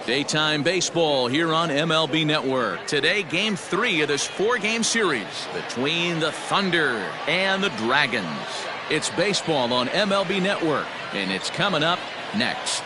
Daytime baseball here on MLB Network. Today, Game 3 of this 4-game series between the Thunder and the Dragons. It's baseball on MLB Network, and it's coming up next.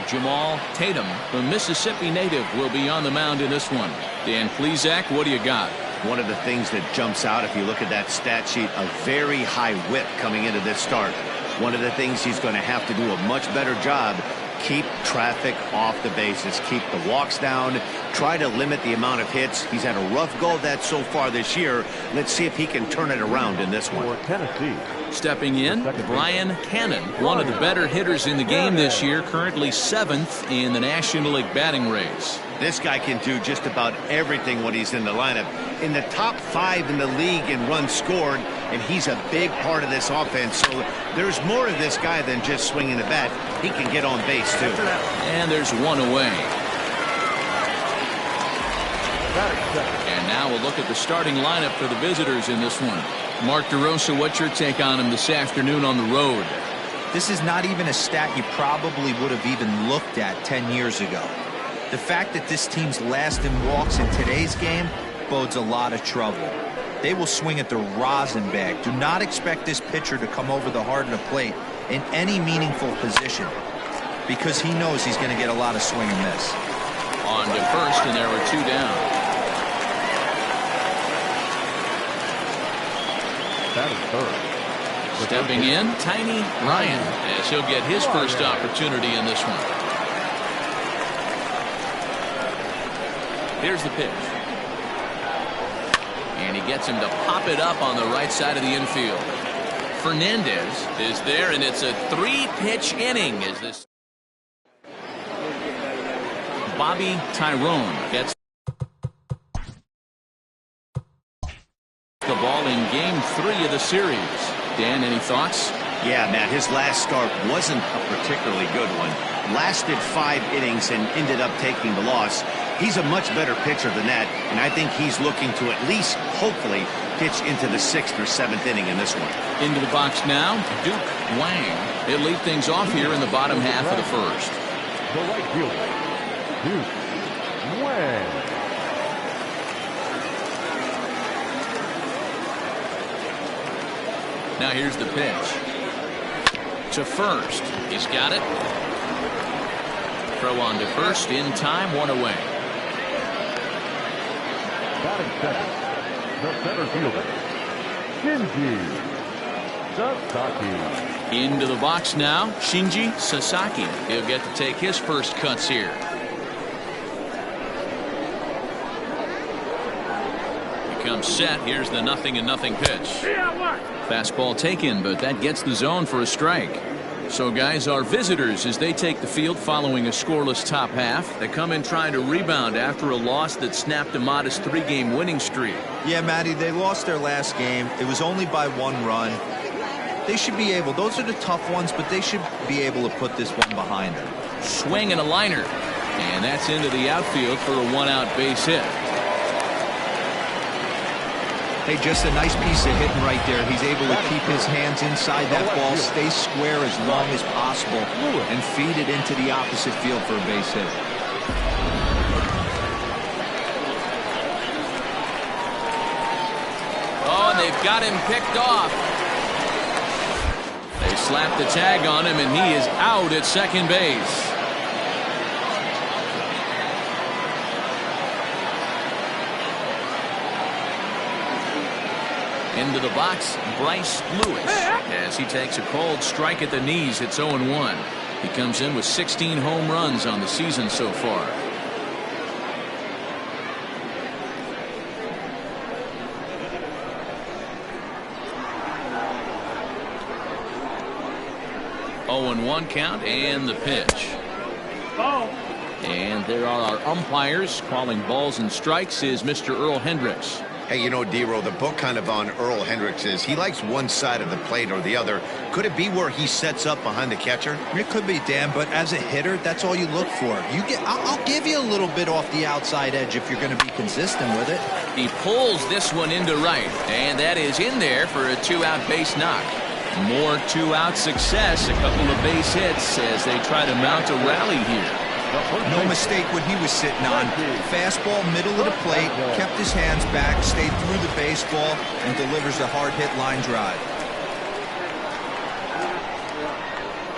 Jamal Tatum, the Mississippi native, will be on the mound in this one. Dan Plesac, what do you got? One of the things that jumps out, if you look at that stat sheet, a very high whip coming into this start. One of the things he's going to have to do a much better job, keep traffic off the bases, keep the walks down, try to limit the amount of hits. He's had a rough go of that so far this year. Let's see if he can turn it around in this one. Tennessee. Stepping in, Brian Cannon, one of the better hitters in the game this year, currently 7th in the National League batting race. This guy can do just about everything when he's in the lineup. In the top 5 in the league in runs scored, and he's a big part of this offense. So there's more to this guy than just swinging the bat. He can get on base, too. And there's one away. And now we'll look at the starting lineup for the visitors in this one. Mark DeRosa, what's your take on him this afternoon on the road? This is not even a stat you probably would have even looked at 10 years ago. The fact that this team's last in walks in today's game bodes a lot of trouble. They will swing at the rosin bag. Do not expect this pitcher to come over the heart of the plate in any meaningful position, because he knows he's going to get a lot of swing and miss. On to first, and there were 2 down. That is third. Stepping in, Tiny Ryan, as he'll get his first opportunity in this one. Here's the pitch. And he gets him to pop it up on the right side of the infield. Fernandez is there, and it's a 3-pitch inning as this Bobby Tyrone gets the ball in Game 3 of the series. Dan, any thoughts? Yeah, Matt, his last start wasn't a particularly good one. Lasted 5 innings and ended up taking the loss. He's a much better pitcher than that, and I think he's looking to at least, hopefully, pitch into the 6th or 7th inning in this one. Into the box now, Duke Wang. He'll lead things off here in the bottom half of the first. The right fielder, Duke Wang. Now here's the pitch. To first. He's got it. Throw on to first in time, 1 away. Batting second, the center fielder, Shinji Sasaki. Into the box now, Shinji Sasaki. He'll get to take his first cuts here. He comes set. Here's the 0-0 pitch. Fastball taken, but that gets the zone for a strike. So, guys, our visitors, as they take the field following a scoreless top half, they come in trying to rebound after a loss that snapped a modest 3-game winning streak. Yeah, Matty, they lost their last game. It was only by 1 run. They should be able, those are the tough ones, but they should be able to put this one behind them. Swing and a liner. And that's into the outfield for a 1-out base hit. Hey, just a nice piece of hitting right there. He's able to keep his hands inside that ball, stay square as long as possible, and feed it into the opposite field for a base hit. Oh, and they've got him picked off. They slapped the tag on him, and he is out at second base. Into the box, Bryce Lewis, as he takes a cold strike at the knees. It's 0-1. He comes in with 16 home runs on the season so far. Oh, 0-1 count, and the pitch. And there are our umpires calling balls and strikes is Mr. Earl Hendricks. Hey, you know, D-Row, the book kind of on Earl Hendricks is he likes one side of the plate or the other. Could it be where he sets up behind the catcher? It could be, Dan, but as a hitter, that's all you look for. I'll give you a little bit off the outside edge if you're going to be consistent with it. He pulls this one into right, and that is in there for a 2-out base knock. More 2-out success, a couple of base hits as they try to mount a rally here. No mistake what he was sitting on. Fastball, middle of the plate, kept his hands back, stayed through the baseball, and delivers a hard-hit line drive.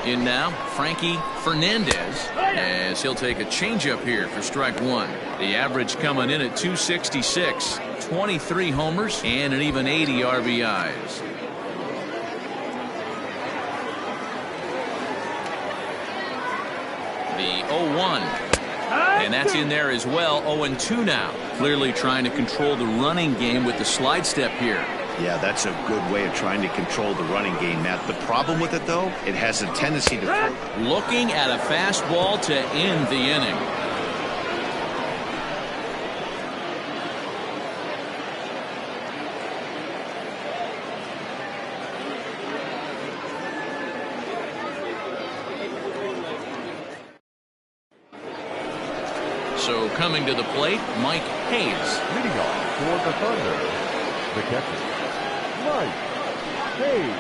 In now, Frankie Fernandez, as he'll take a changeup here for strike one. The average coming in at 266, 23 homers, and an even 80 RBIs. The 0-1, and that's in there as well. 0-2 now. Clearly trying to control the running game with the slide step here. Yeah, that's a good way of trying to control the running game, Matt. The problem with it, though, it has a tendency to... Looking at a fastball to end the inning. So coming to the plate, Mike Hayes. Leading off for the Thunder, the catcher, Mike Hayes.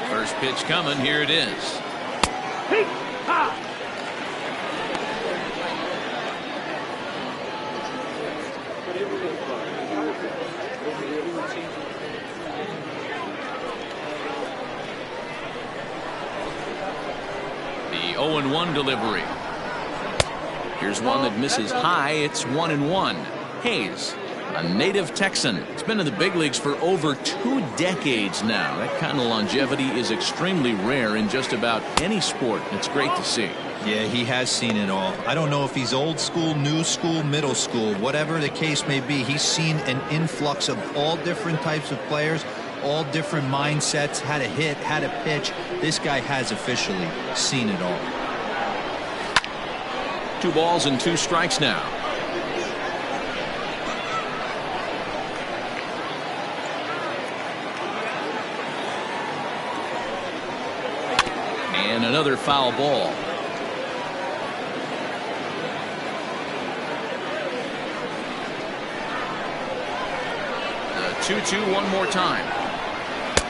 First pitch coming, here it is. The 0-1 delivery. Here's one that misses high. It's 1-1. Hayes, a native Texan. He's been in the big leagues for over 2 decades now. That kind of longevity is extremely rare in just about any sport. It's great to see. Yeah, he has seen it all. I don't know if he's old school, new school, middle school, whatever the case may be. He's seen an influx of all different types of players, all different mindsets, how to hit, how to pitch. This guy has officially seen it all. 2 balls and 2 strikes now. And another foul ball. The 2-2 one more time.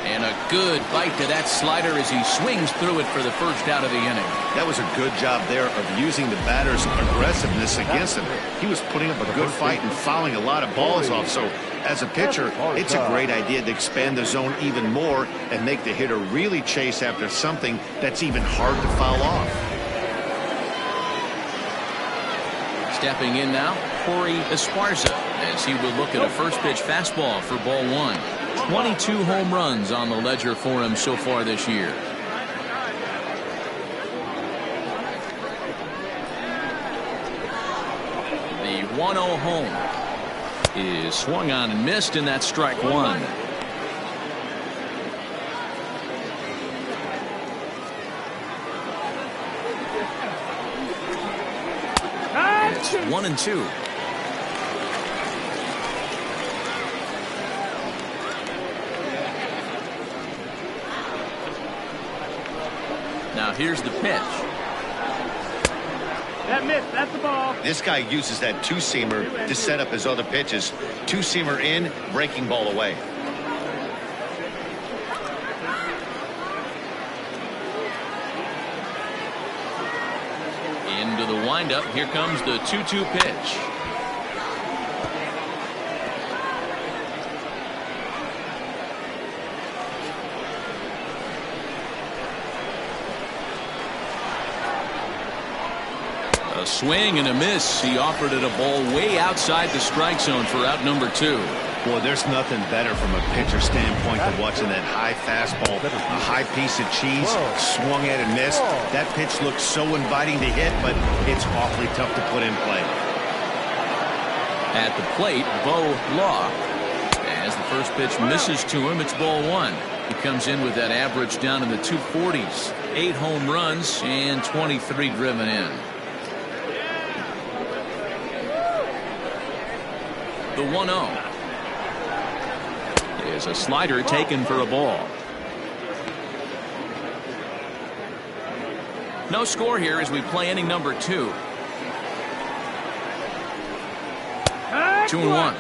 And a good bite to that slider as he swings through it for the first out of the inning. That was a good job there of using the batter's aggressiveness against him. He was putting up a good fight and fouling a lot of balls off. So as a pitcher, it's a great idea to expand the zone even more and make the hitter really chase after something that's even hard to foul off. Stepping in now, Corey Esparza, as he will look at a first pitch fastball for ball 1. 22 home runs on the ledger for him so far this year. The 1-0 home is swung on and missed, and that's strike 1. It's 1-2. Now here's the pitch. That missed. That's the ball. This guy uses that two-seamer to set up his other pitches. Two-seamer in, breaking ball away. Into the windup. Here comes the 2-2 pitch. A swing and a miss. He offered it a ball way outside the strike zone for out number 2. Boy, there's nothing better from a pitcher standpoint than watching that high fastball, a high piece of cheese, swung at and missed. That pitch looks so inviting to hit, but it's awfully tough to put in play. At the plate, Bo Law. As the first pitch misses to him, it's ball 1. He comes in with that average down in the 240s. 8 home runs and 23 driven in. The 1-0 is a slider taken for a ball. No score here as we play inning number 2. 2-1.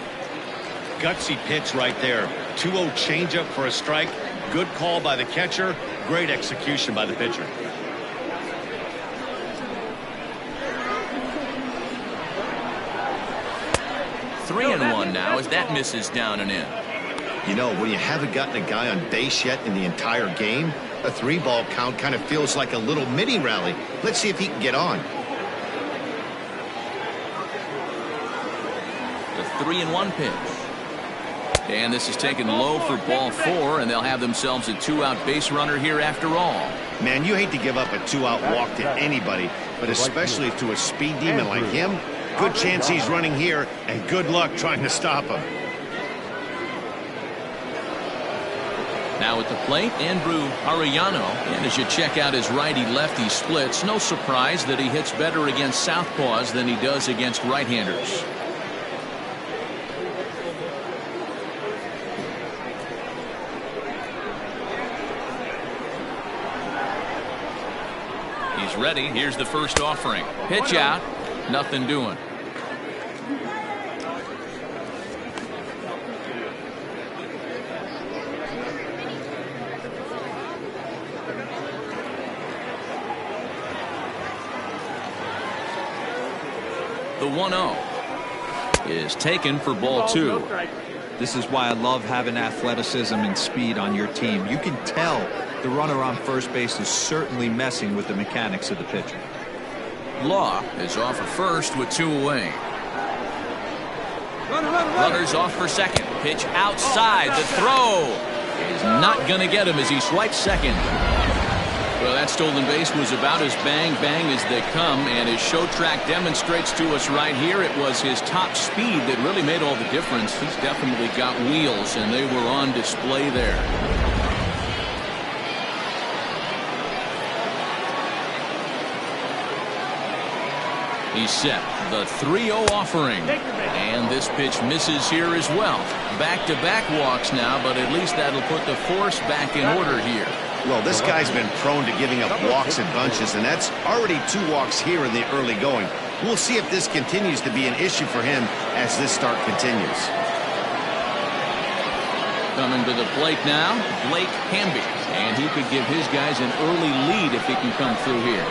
Gutsy pitch right there. 2-0 changeup for a strike. Good call by the catcher. Great execution by the pitcher. 3-1 now as that misses down and in. You know, when you haven't gotten a guy on base yet in the entire game, a 3-ball count kind of feels like a little mini rally. Let's see if he can get on. The 3-1 pitch. And this is taken low for ball 4, and they'll have themselves a 2-out base runner here after all. Man, you hate to give up a 2-out walk to anybody, but especially to a speed demon like him. Good chance he's running here, and good luck trying to stop him. Now at the plate, Andrew Arellano. And as you check out his righty-lefty splits, no surprise that he hits better against southpaws than he does against right-handers. He's ready. Here's the first offering. Pitch out. Nothing doing. The 1-0 is taken for ball 2. This is why I love having athleticism and speed on your team. You can tell the runner on first base is certainly messing with the mechanics of the pitcher. Law is off for first with 2 away. Runner's off for second. Pitch outside. The throw is not going to get him as he swipes second. Well, that stolen base was about as bang-bang as they come, and his show track demonstrates to us right here it was his top speed that really made all the difference. He's definitely got wheels, and they were on display there. He's set. The 3-0 offering. And this pitch misses here as well. Back-to-back walks now, but at least that'll put the force back in order here. Well, this guy's been prone to giving up walks in bunches, and that's already 2 walks here in the early going. We'll see if this continues to be an issue for him as this start continues. Coming to the plate now, Blake Hamby. And he could give his guys an early lead if he can come through here.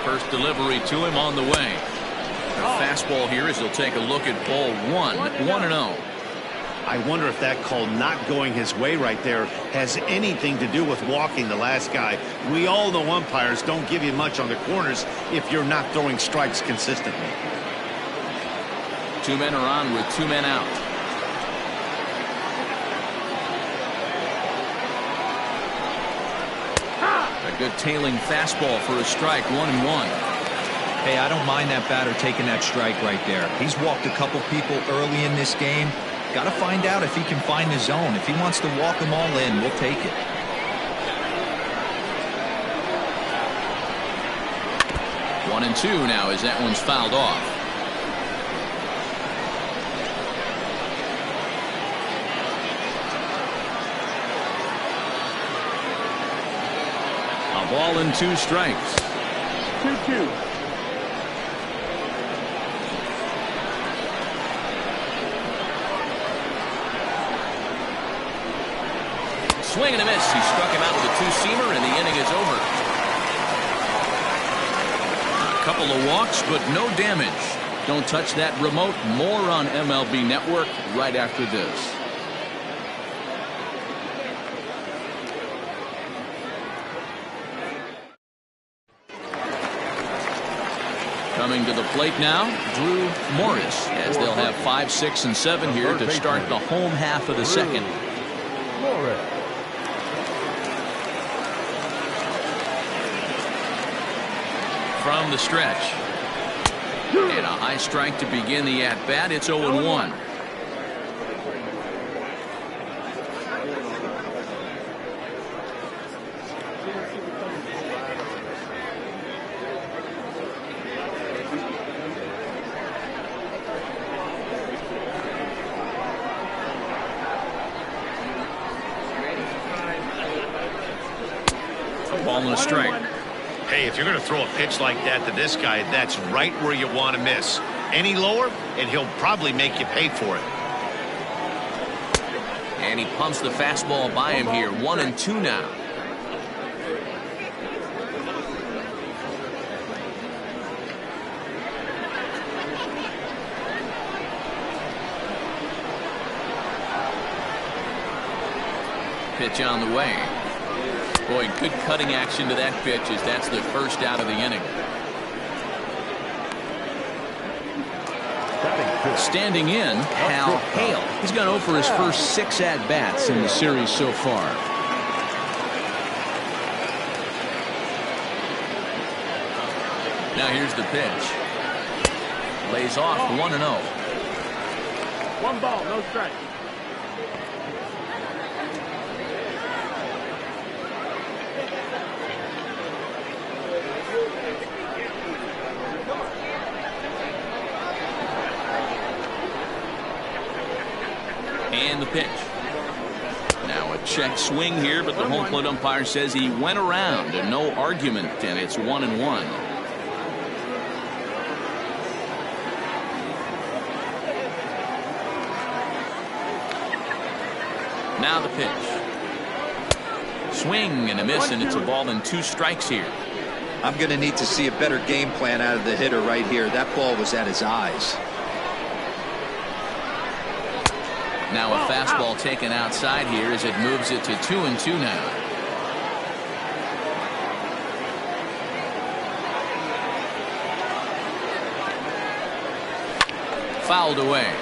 First delivery to him on the way. A fastball here as he'll take a look at ball 1. 1-0. I wonder if that call not going his way right there has anything to do with walking the last guy. We all know umpires don't give you much on the corners if you're not throwing strikes consistently. 2 men are on with 2 men out. A good tailing fastball for a strike. 1-1. Hey, I don't mind that batter taking that strike right there. He's walked a couple people early in this game. Got to find out if he can find the zone. If he wants to walk them all in, we'll take it. One and 2 now as that one's fouled off. A ball and 2 strikes. 2-2. Swing and a miss. He struck him out with a 2-seamer, and the inning is over. A couple of walks, but no damage. Don't touch that remote. More on MLB Network right after this. Coming to the plate now, Drew Morris, as they'll have 5, 6, and 7 here to start the home half of the second. From the stretch. And a high strike to begin the at-bat. It's 0-1. Ball and a strike. Hey, if you're going to throw a pitch like that to this guy, that's right where you want to miss. Any lower, and he'll probably make you pay for it. And he pumps the fastball by him here. 1-2 now. Pitch on the way. Boy, good cutting action to that pitch as that's the first out of the inning. Standing in, Hal Hale. He's gone 0 for his first 6 at-bats in the series so far. Now here's the pitch. Lays off 1-0. 1 ball, no strike. And the pitch. Now a check swing here, but the home plate umpire says he went around and no argument, and it's 1-1. Now the pitch. Swing and a miss, and it's a ball and 2 strikes here. I'm going to need to see a better game plan out of the hitter right here. That ball was at his eyes. Now a fastball taken outside here as it moves it to 2-2 now. Fouled away.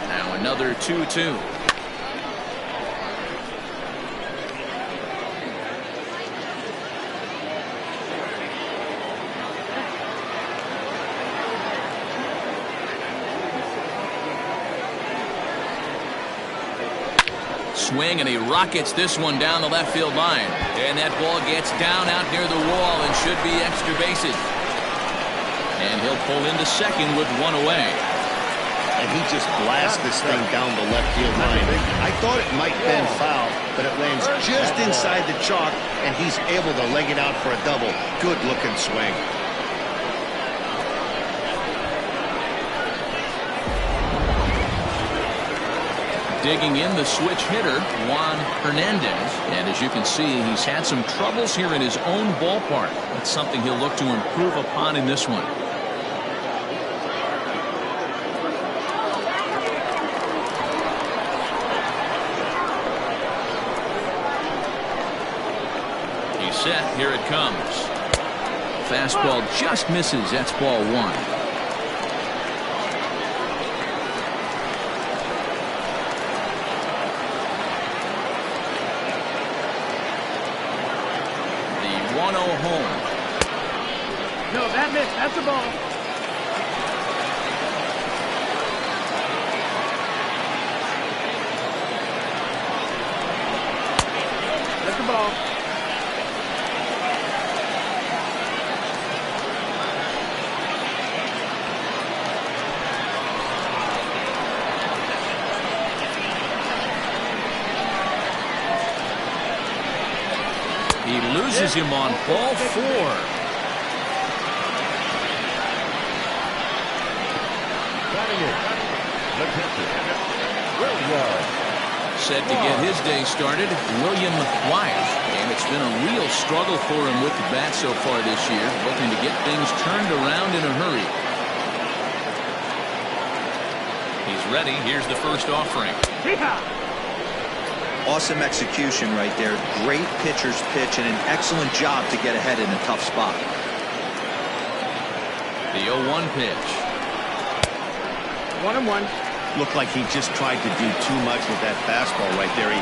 Now another 2-2. Swing, and he rockets this one down the left field line. And that ball gets down out near the wall and should be extra bases. And he'll pull into second with 1 away. And he just blasts this thing down the left field line. I thought it might bend foul, but it lands just inside the chalk, and he's able to leg it out for a double. Good looking swing. Digging in the switch hitter, Juan Hernandez. And as you can see, he's had some troubles here in his own ballpark. That's something he'll look to improve upon in this one. He's set. Here it comes. Fastball just misses. That's ball 1. Home. No, that missed. That's a ball. That's a ball. He loses him on ball 4. Set to get his day started, William Wyatt. And it's been a real struggle for him with the bat so far this year, looking to get things turned around in a hurry. He's ready. Here's the first offering. Awesome execution right there. Great pitcher's pitch and an excellent job to get ahead in a tough spot. The 0-1 pitch. 1-1. Looked like he just tried to do too much with that fastball right there. He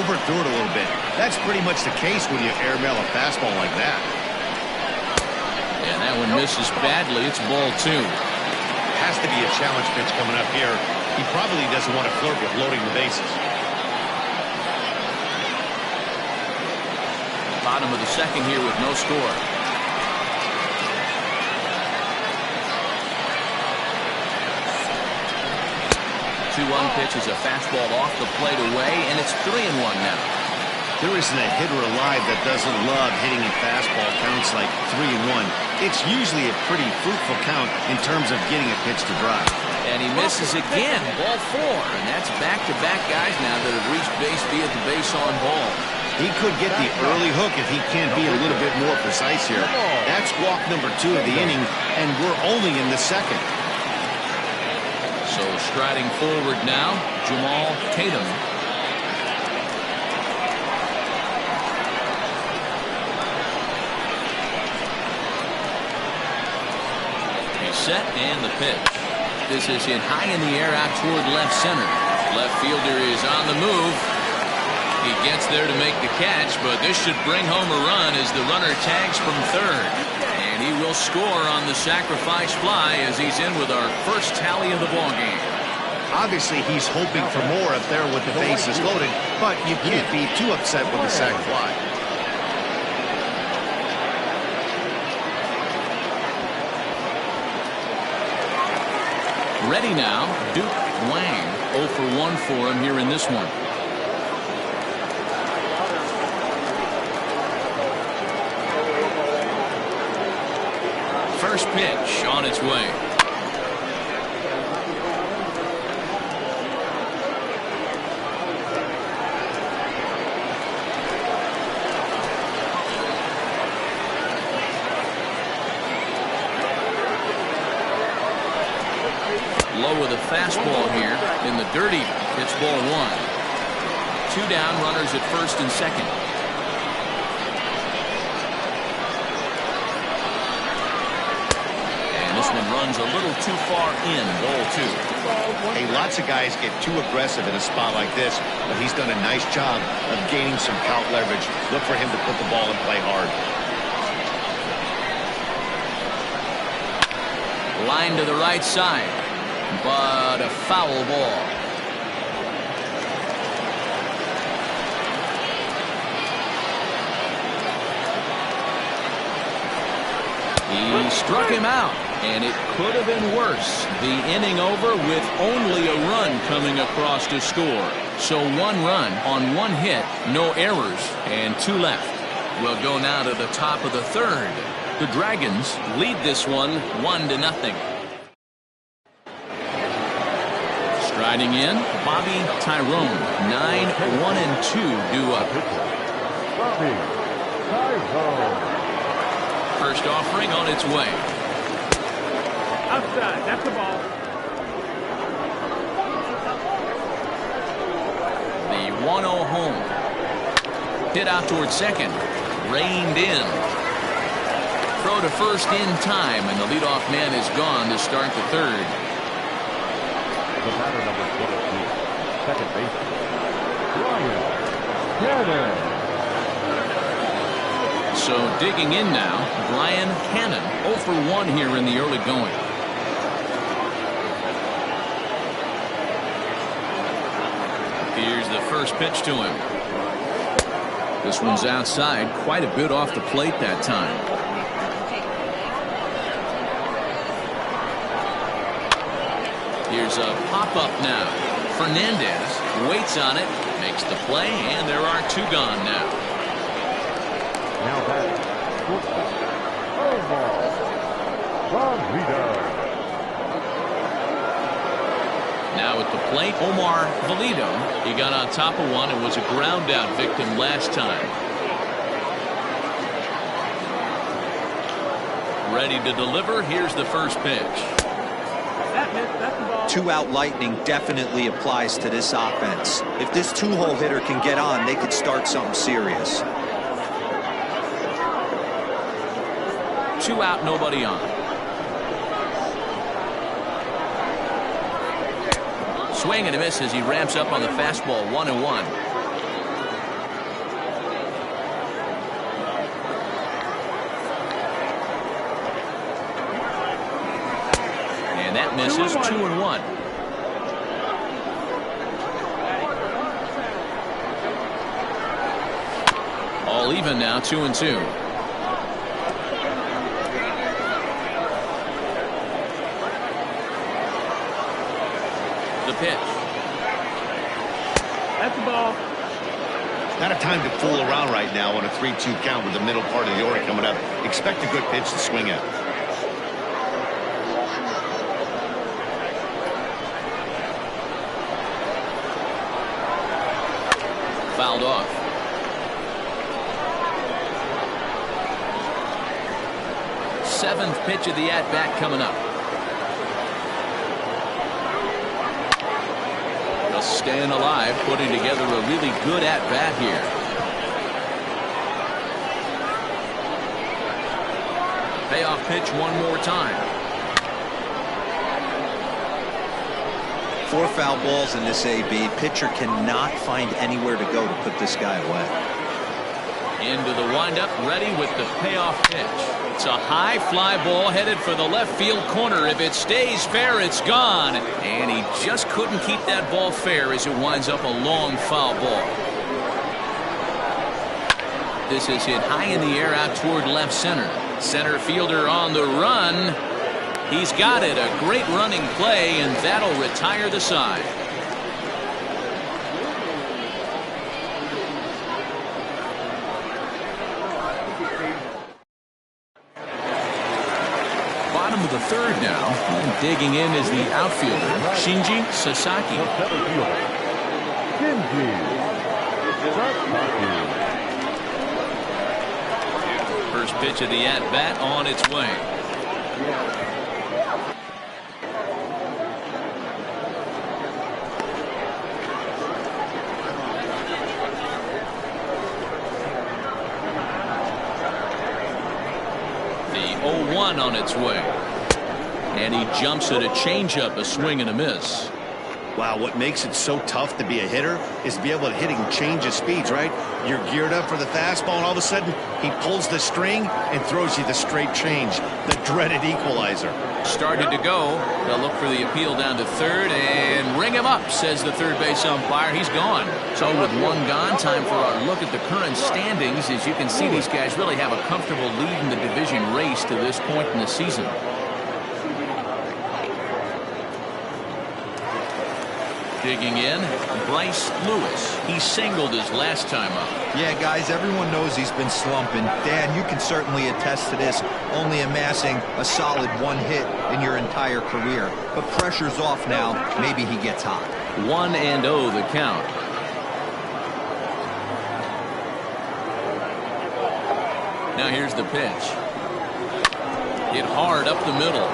overthrew it a little bit. That's pretty much the case when you airmail a fastball like that. And that one misses badly. It's ball 2. Has to be a challenge pitch coming up here. He probably doesn't want to flirt with loading the bases. Bottom of the second here with no score. 2-1 pitch is a fastball off the plate away, and it's 3-1 now. There isn't a hitter alive that doesn't love hitting in fastball counts like 3-1. It's usually a pretty fruitful count in terms of getting a pitch to drive. And he misses again, ball 4, and that's back-to-back guys now that have reached base via the base on ball. He could get the early hook if he can't be a little bit more precise here. That's walk number 2 of the inning, and we're only in the second. So striding forward now, Jamal Tatum. He's set, and the pitch. This is hit high in the air out toward left center. Left fielder is on the move. He gets there to make the catch, but this should bring home a run as the runner tags from third. And he will score on the sacrifice fly as he's in with our first tally of the ballgame. Obviously, he's hoping for more up there with the bases loaded, but you can't be too upset with the sac fly. Ready now, Duke Wang. 0 for 1 for him here in this one. First pitch on its way. Low with a fastball here in the dirty. It's ball 1. 2 down, runners at first and second. And this one runs a little too far in, ball 2. Hey, lots of guys get too aggressive in a spot like this, but he's done a nice job of gaining some count leverage. Look for him to put the ball and play hard. Line to the right side. But a foul ball. He struck him out, and it could have been worse. The inning over with only a run coming across to score. So 1 run on 1 hit, no errors, and 2 left. We'll go now to the top of the third. The Dragons lead this one 1-0. Striding in, Bobby Tyrone. 9-1-2 due up. Bobby Tyrone. First offering on its way. Outside. That's the ball. The 1-0 home. Hit out toward second. Reined in. Throw to first in time, and the leadoff man is gone to start the third. The batter number 22, second baseman, Brian Cannon. So digging in now, Brian Cannon. 0 for 1 here in the early going. Here's the first pitch to him. This one's outside, quite a bit off the plate that time. Here's a pop-up now. Fernandez waits on it, makes the play, and there are 2 gone now. Now that's Omar Valido. Now at the plate, Omar Valido. He got on top of one and was a ground out victim last time. Ready to deliver. Here's the first pitch. That's the ball. 2-out lightning definitely applies to this offense. If this 2-hole hitter can get on, they could start something serious. 2 out, nobody on. Swing and a miss as he ramps up on the fastball. 1-1. And that misses. 2-1. All even now. 2-2. The pitch. the ball. Not a time to fool around right now on a 3-2 count with the middle part of the order coming up. Expect a good pitch to swing at. Fouled off. Seventh pitch of the at-bat coming up. Just staying alive, putting together a really good at-bat here. Payoff pitch one more time. 4 foul balls in this AB. Pitcher cannot find anywhere to go to put this guy away. Into the windup, ready with the payoff pitch. It's a high fly ball headed for the left field corner. If it stays fair, it's gone. And he just couldn't keep that ball fair as it winds up a long foul ball. This is hit high in the air out toward left center. Center fielder on the run. He's got it. A great running play, and that'll retire the side. Bottom of the third now, and digging in is the outfielder, Shinji Sasaki. First pitch of the at-bat on its way. The 0-1 on its way. And he jumps at a changeup, a swing and a miss. Wow, what makes it so tough to be a hitter is to be able to hit and change of speeds, right? You're geared up for the fastball, and all of a sudden, he pulls the string and throws you the straight change, the dreaded equalizer. Started to go. They'll look for the appeal down to third and ring him up, says the third base umpire. He's gone. So with one gone, time for our look at the current standings. As you can see, these guys really have a comfortable lead in the division race to this point in the season. Digging in, Bryce Lewis. He singled his last time up. Yeah, guys, everyone knows he's been slumping. Dan, you can certainly attest to this, only amassing a solid 1 hit in your entire career. But pressure's off now. Maybe he gets hot. 1-0 the count. Now here's the pitch. Hit hard up the middle.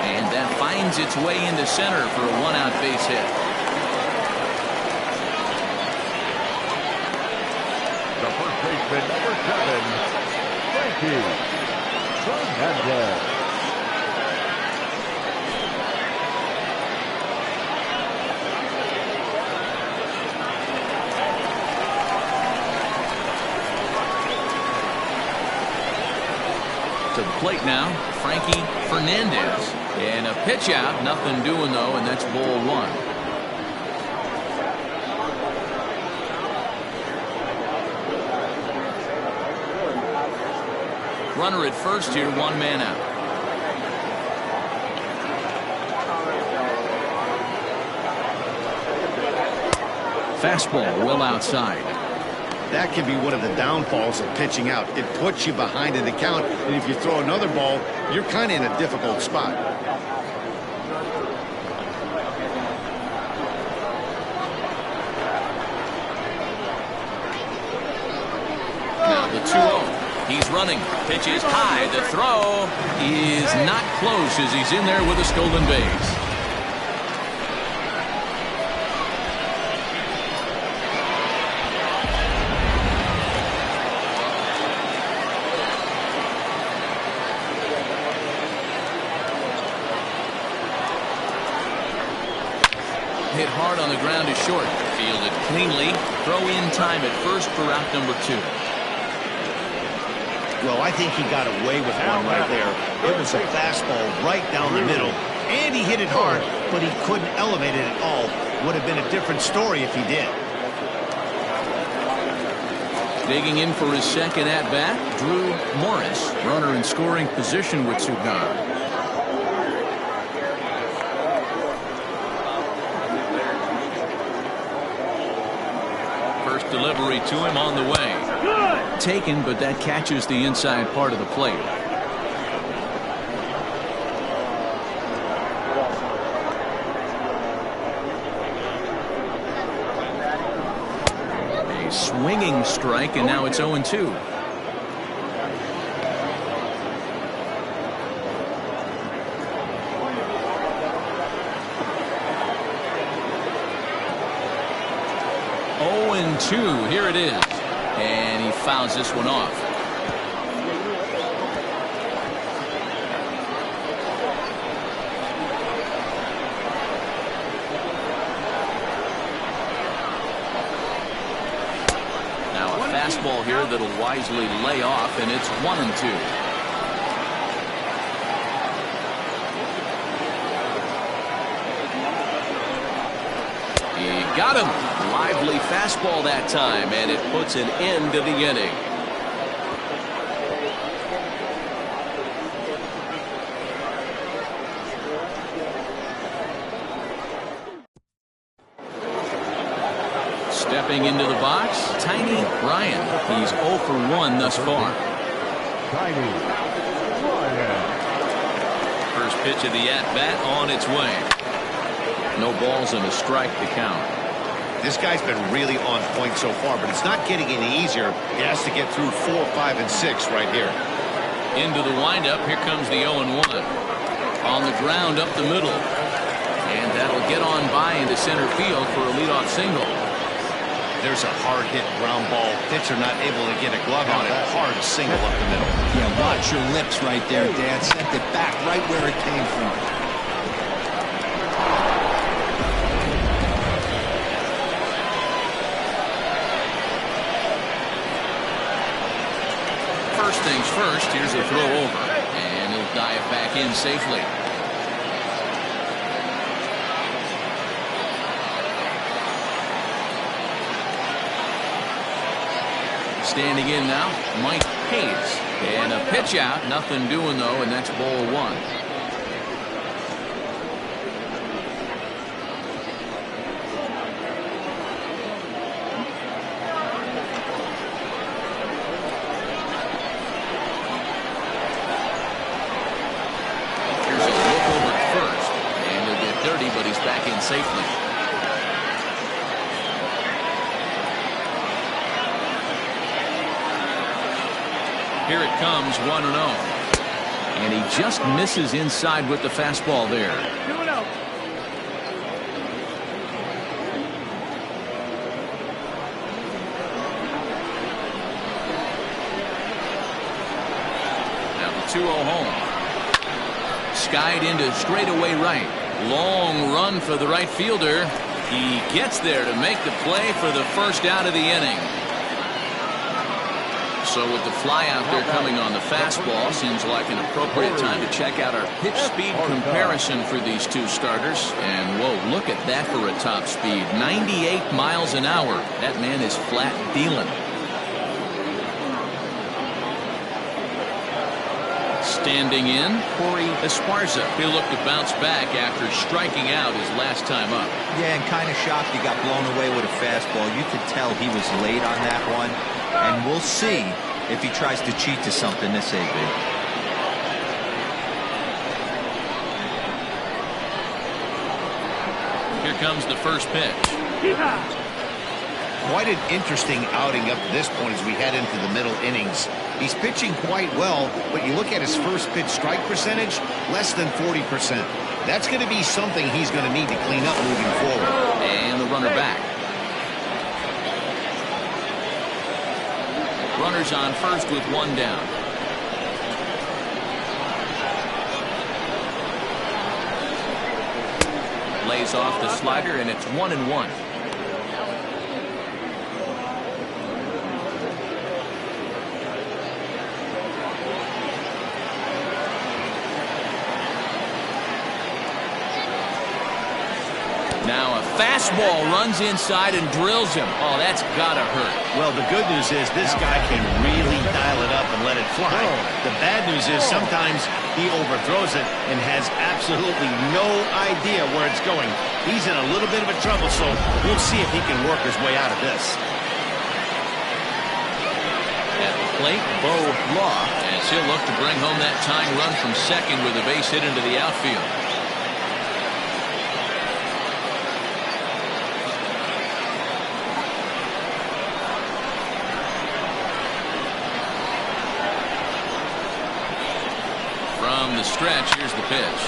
And that finds its way into center for a 1-out base hit. Number 7, Frankie Hernandez. To the plate now, Frankie Fernandez. And a pitch out, nothing doing though, and that's ball 1. Runner at first here, 1 man out. Fastball well outside. That can be one of the downfalls of pitching out. It puts you behind in the count, and if you throw another ball, you're kind of in a difficult spot. Now the 2-0. He's running. Pitch is high. The throw is not close as he's in there with a stolen base. Hit hard on the ground to short. Fielded cleanly. Throw in time at first for out number 2. Well, I think he got away with one right there. It was a fastball right down the middle, and he hit it hard, but he couldn't elevate it at all. Would have been a different story if he did. Digging in for his second at-bat, Drew Morris, runner in scoring position with two gone. delivery to him on the way. Taken, but that catches the inside part of the plate. A swinging strike, and now it's 0-2. Here it is, and he fouls this one off. Now a fastball here that'll wisely lay off, and it's 1-2. He got him. Lively fastball that time, and it puts an end to the inning. Stepping into the box, Tiny Ryan. He's 0 for 1 thus far. Tiny Ryan. First pitch of the at-bat on its way. No balls and a strike to count. This guy's been really on point so far, but it's not getting any easier. He has to get through 4, 5, and 6 right here. Into the windup. Here comes the 0-1. On the ground up the middle. And that'll get on by into center field for a leadoff single. There's a hard hit ground ball. Pitcher not able to get a glove on it. Hard single up the middle. Yeah, watch your lips right there, Dan. Sent it back right where it came from. First things first, here's a throw over, and he'll dive back in safely. Standing in now, Mike Hayes, and a pitch out, nothing doing though, and that's ball 1. But he's back in safely. Here it comes, 1-0. And he just misses inside with the fastball there. 2-0. Now the 2-0 home. Skied into straightaway right. Long run for the right fielder. He gets there to make the play for the first out of the inning. So with the fly out there coming on the fastball, seems like an appropriate time to check out our pitch speed comparison for these two starters. And whoa, look at that for a top speed. 98 miles an hour. That man is flat dealing. Standing in, Corey Esparza. He'll look to bounce back after striking out his last time up. Yeah, and kind of shocked he got blown away with a fastball. You could tell he was late on that one. And we'll see if he tries to cheat to something this AB. Here comes the first pitch. Quite an interesting outing up to this point as we head into the middle innings. He's pitching quite well, but you look at his first pitch strike percentage, less than 40%. That's going to be something he's going to need to clean up moving forward. And the runner back. Runners on first with one down. Lays off the slider, and it's 1-1. Now a fastball runs inside and drills him. Oh, that's gotta hurt. Well, the good news is this guy can really dial it up and let it fly. The bad news is sometimes he overthrows it and has absolutely no idea where it's going. He's in a little bit of a trouble, so we'll see if he can work his way out of this. plate, Bo Law, as he'll look to bring home that tying run from second with a base hit into the outfield. From the stretch, here's the pitch.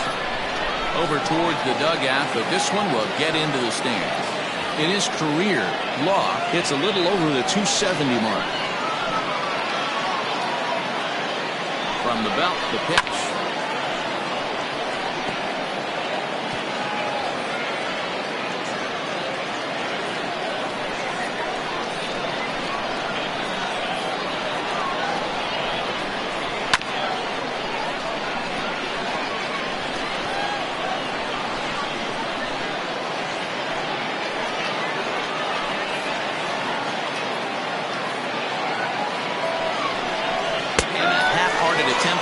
Over towards the dugout, but this one will get into the stands. In his career, Law hits a little over the 270 mark. From the belt, the pitch.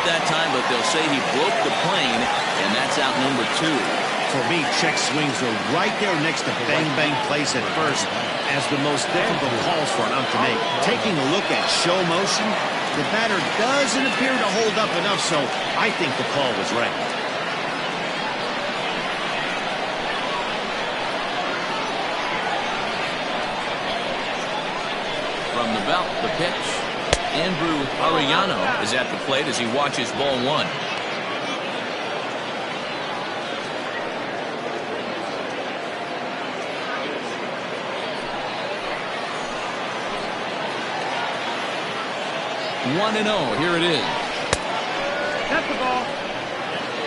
That time, but they'll say he broke the plane, and that's out number 2. For me, check swings are right there next to bang bang plays at first as the most difficult calls for an ump to make. Taking a look at show motion, the batter doesn't appear to hold up enough, so I think the call was right. From the belt, the pitch. Andrew Arellano is at the plate as he watches ball 1. One and 0. Here it is. That's the ball.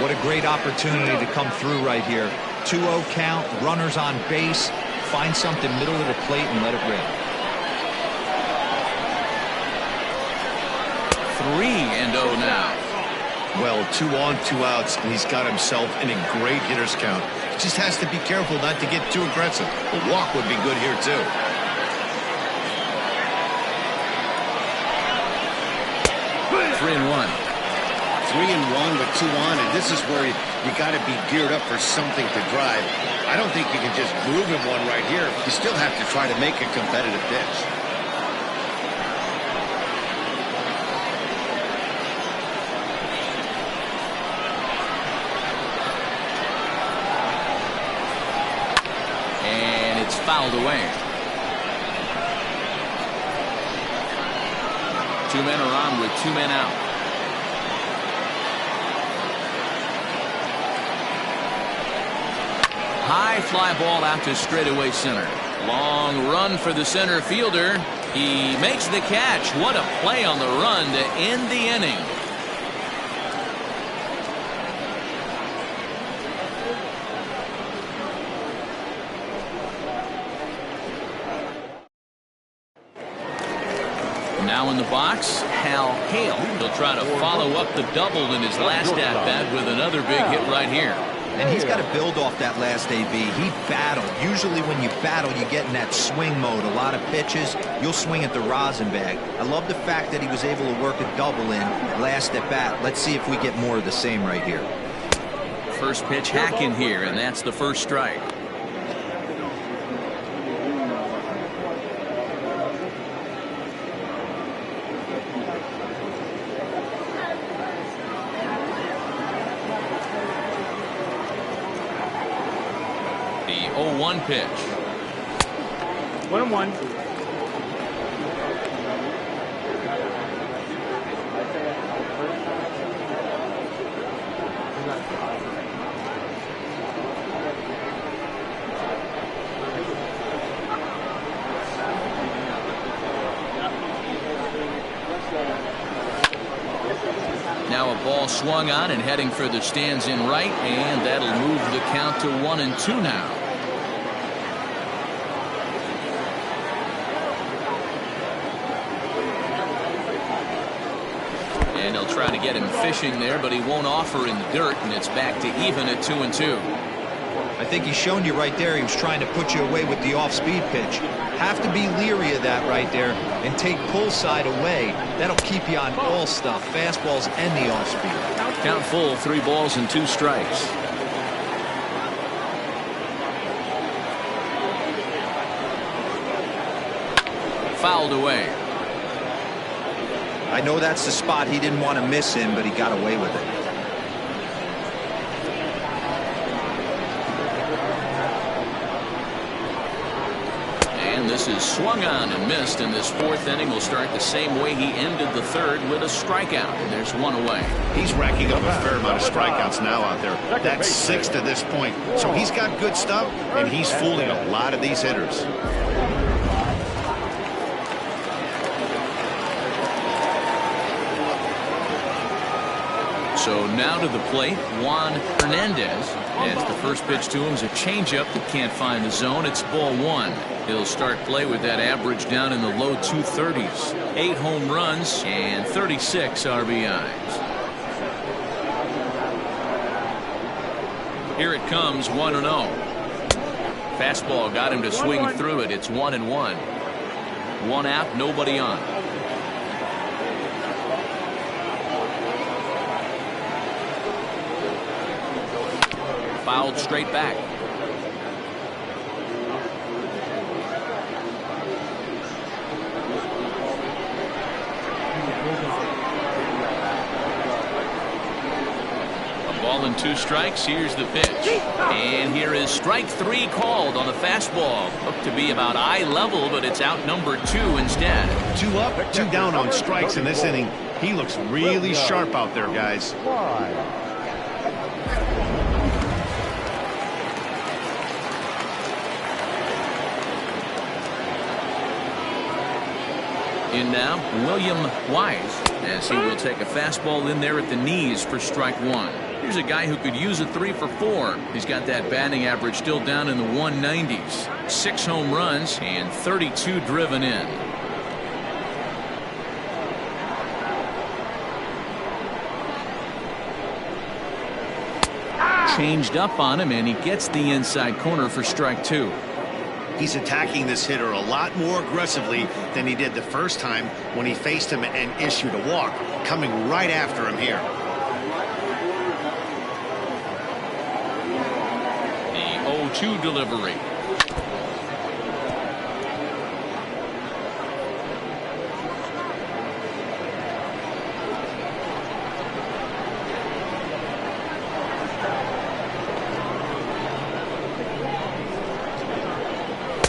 What a great opportunity to come through right here. 2-0 count, runners on base. Find something middle of the plate and let it rip. 3-0 now. Well, 2 on, 2 outs, and he's got himself in a great hitter's count. He just has to be careful not to get too aggressive. A walk would be good here, too. 3-1. 3-1 with 2 on, and this is where you got to be geared up for something to drive. I don't think you can just groove him one right here. You still have to try to make a competitive pitch. Fouled away. 2 men are on with 2 men out. High fly ball out to straightaway center. Long run for the center fielder. He makes the catch. What a play on the run to end the inning. Now in the box, Hal Hale. He'll try to follow up the double in his last at-bat with another big hit right here. And he's got to build off that last AB. He battled. Usually when you battle, you get in that swing mode. A lot of pitches, you'll swing at the rosin bag. I love the fact that he was able to work a double in last at-bat. Let's see if we get more of the same right here. First pitch hack in here, and that's the first strike. The 0-1 pitch. 1-1. Now a ball swung on and heading for the stands in right, and that'll move the count to 1-2 now. And he'll try to get him fishing there, but he won't offer in the dirt, and it's back to even at 2-2. I think he's shown you right there he was trying to put you away with the off-speed pitch. Have to be leery of that right there and take pull side away. That'll keep you on all stuff, fastballs and the off-speed. Count full, 3 balls and 2 strikes. Fouled away. I know that's the spot he didn't want to miss in, but he got away with it. And this is swung on and missed, and this fourth inning will start the same way he ended the third, with a strikeout, and there's one away. He's racking up a fair amount of strikeouts now out there. That's 6 to this point. So he's got good stuff, and he's fooling a lot of these hitters. So now to the plate, Juan Hernandez. As the first pitch to him is a changeup that can't find the zone. It's ball 1. He'll start play with that average down in the low 230s. 8 home runs and 36 RBIs. Here it comes, 1-0. Fastball got him to swing through it. It's 1-1. 1 out, nobody on. Fouled straight back. A ball and 2 strikes. Here's the pitch. And here is strike 3 called on the fastball. Looked to be about eye level, but it's out number 2 instead. 2 up, 2 down on strikes in this inning. He looks really sharp out there, guys. In now, William Wise, as he will take a fastball in there at the knees for strike 1. Here's a guy who could use a 3 for 4. He's got that batting average still down in the 190s. 6 home runs and 32 driven in. Changed up on him, and he gets the inside corner for strike 2. He's attacking this hitter a lot more aggressively than he did the first time when he faced him and issued a walk. Coming right after him here. The 0-2 delivery.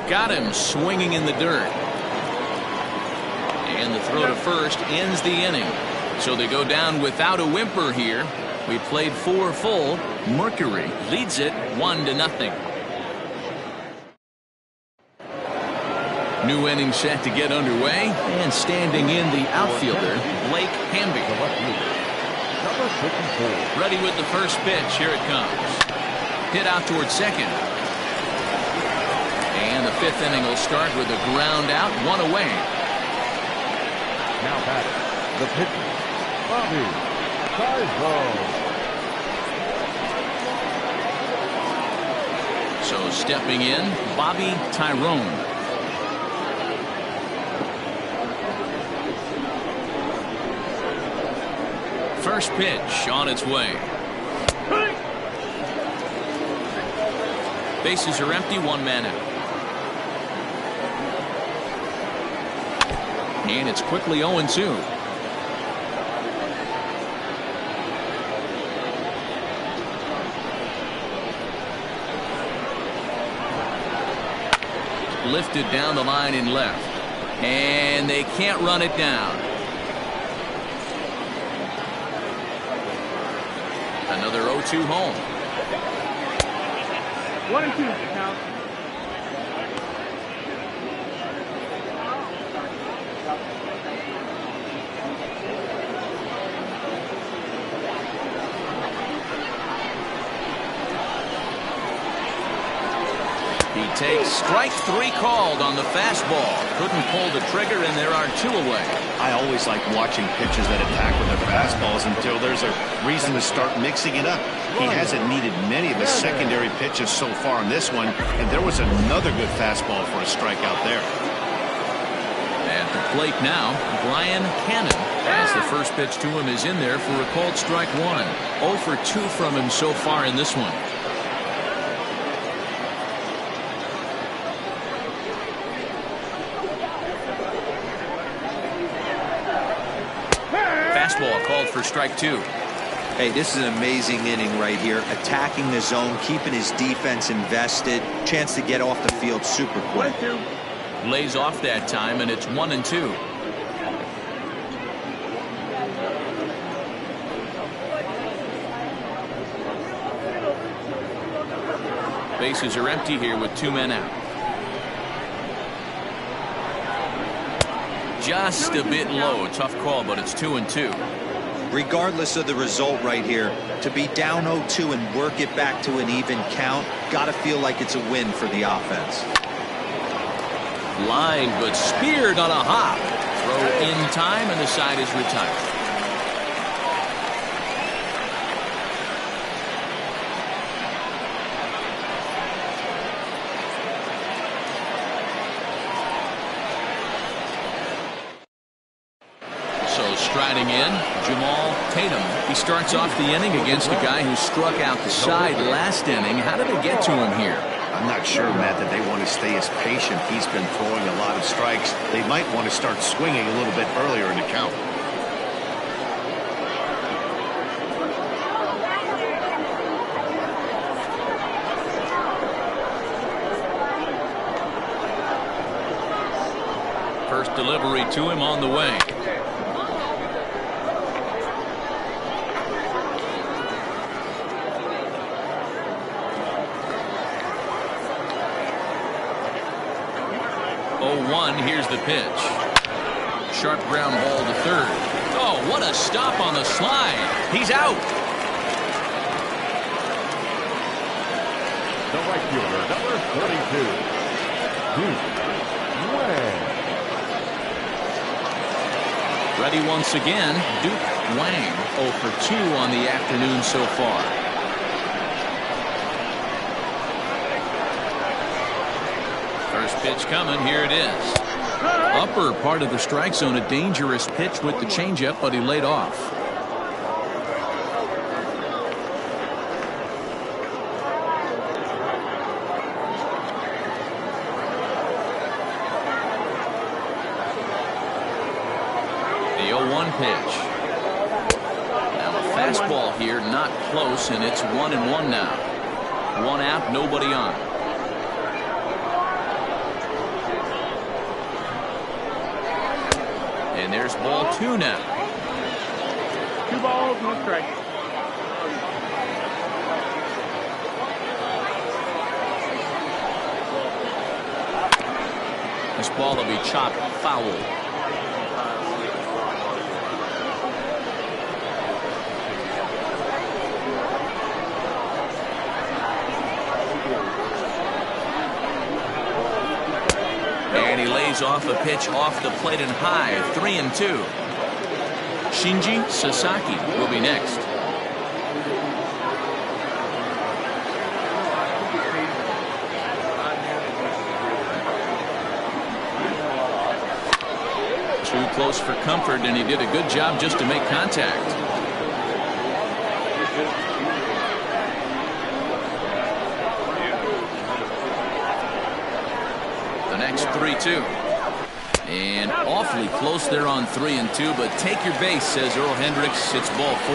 Got him swinging in the dirt. And the throw to first ends the inning. So they go down without a whimper here. We played 4 full. Mercury leads it 1-0. New inning set to get underway. And standing in the outfielder, Blake Hamby. Ready with the first pitch. Here it comes. Hit out towards second. And the 5th inning will start with a ground out, 1 away. Now back, the pitcher, Bobby Tyrone. So stepping in, Bobby Tyrone. First pitch on its way. Bases are empty, 1 man out. And it's quickly 0-2. Lifted down the line in left. And they can't run it down. Another 0-2 home. 1-2 count. Takes strike 3 called on the fastball. Couldn't pull the trigger, and there are 2 away. I always like watching pitchers that attack with their fastballs until there's a reason to start mixing it up. He hasn't needed many of the secondary pitches so far in this one, and there was another good fastball for a strikeout there. At the plate now, Brian Cannon, as the first pitch to him is in there for a called strike 1. 0 for 2 from him so far in this one. fastball called for strike 2. Hey, this is an amazing inning right here. Attacking the zone, keeping his defense invested. Chance to get off the field super quick. Lays off that time, and it's 1-2. Bases are empty here with 2 men out. Just a bit low. Tough call, but it's 2-2. Regardless of the result right here, to be down 0-2 and work it back to an even count, gotta feel like it's a win for the offense. Line, but speared on a hop. Throw in time, and the side is retired. Striding in, Jamal Tatum. He starts off the inning against a guy who struck out the side last inning. How did they get to him here? I'm not sure, Matt, that they want to stay as patient. He's been throwing a lot of strikes. They might want to start swinging a little bit earlier in the count. First delivery to him on the way. Here's the pitch. Sharp ground ball to third. Oh, what a stop on the slide. He's out. The right fielder, number 42, Duke Wang. Ready once again, Duke Wang. 0 for 2 on the afternoon so far. First pitch coming. Here it is. Upper part of the strike zone, a dangerous pitch with the changeup, but he laid off. The 0-1 pitch. Now a fastball here, not close, and it's 1-1 now. 1 out, nobody on. And there's ball 2 now. 2 balls, 1 strike. This ball will be chopped foul. And he lays off a pitch off the plate and high. 3-2. Shinji Sasaki will be next. Too close for comfort, and he did a good job just to make contact. The next 3-2. And awfully close there on 3-2, but take your base, says Earl Hendricks. It's ball 4.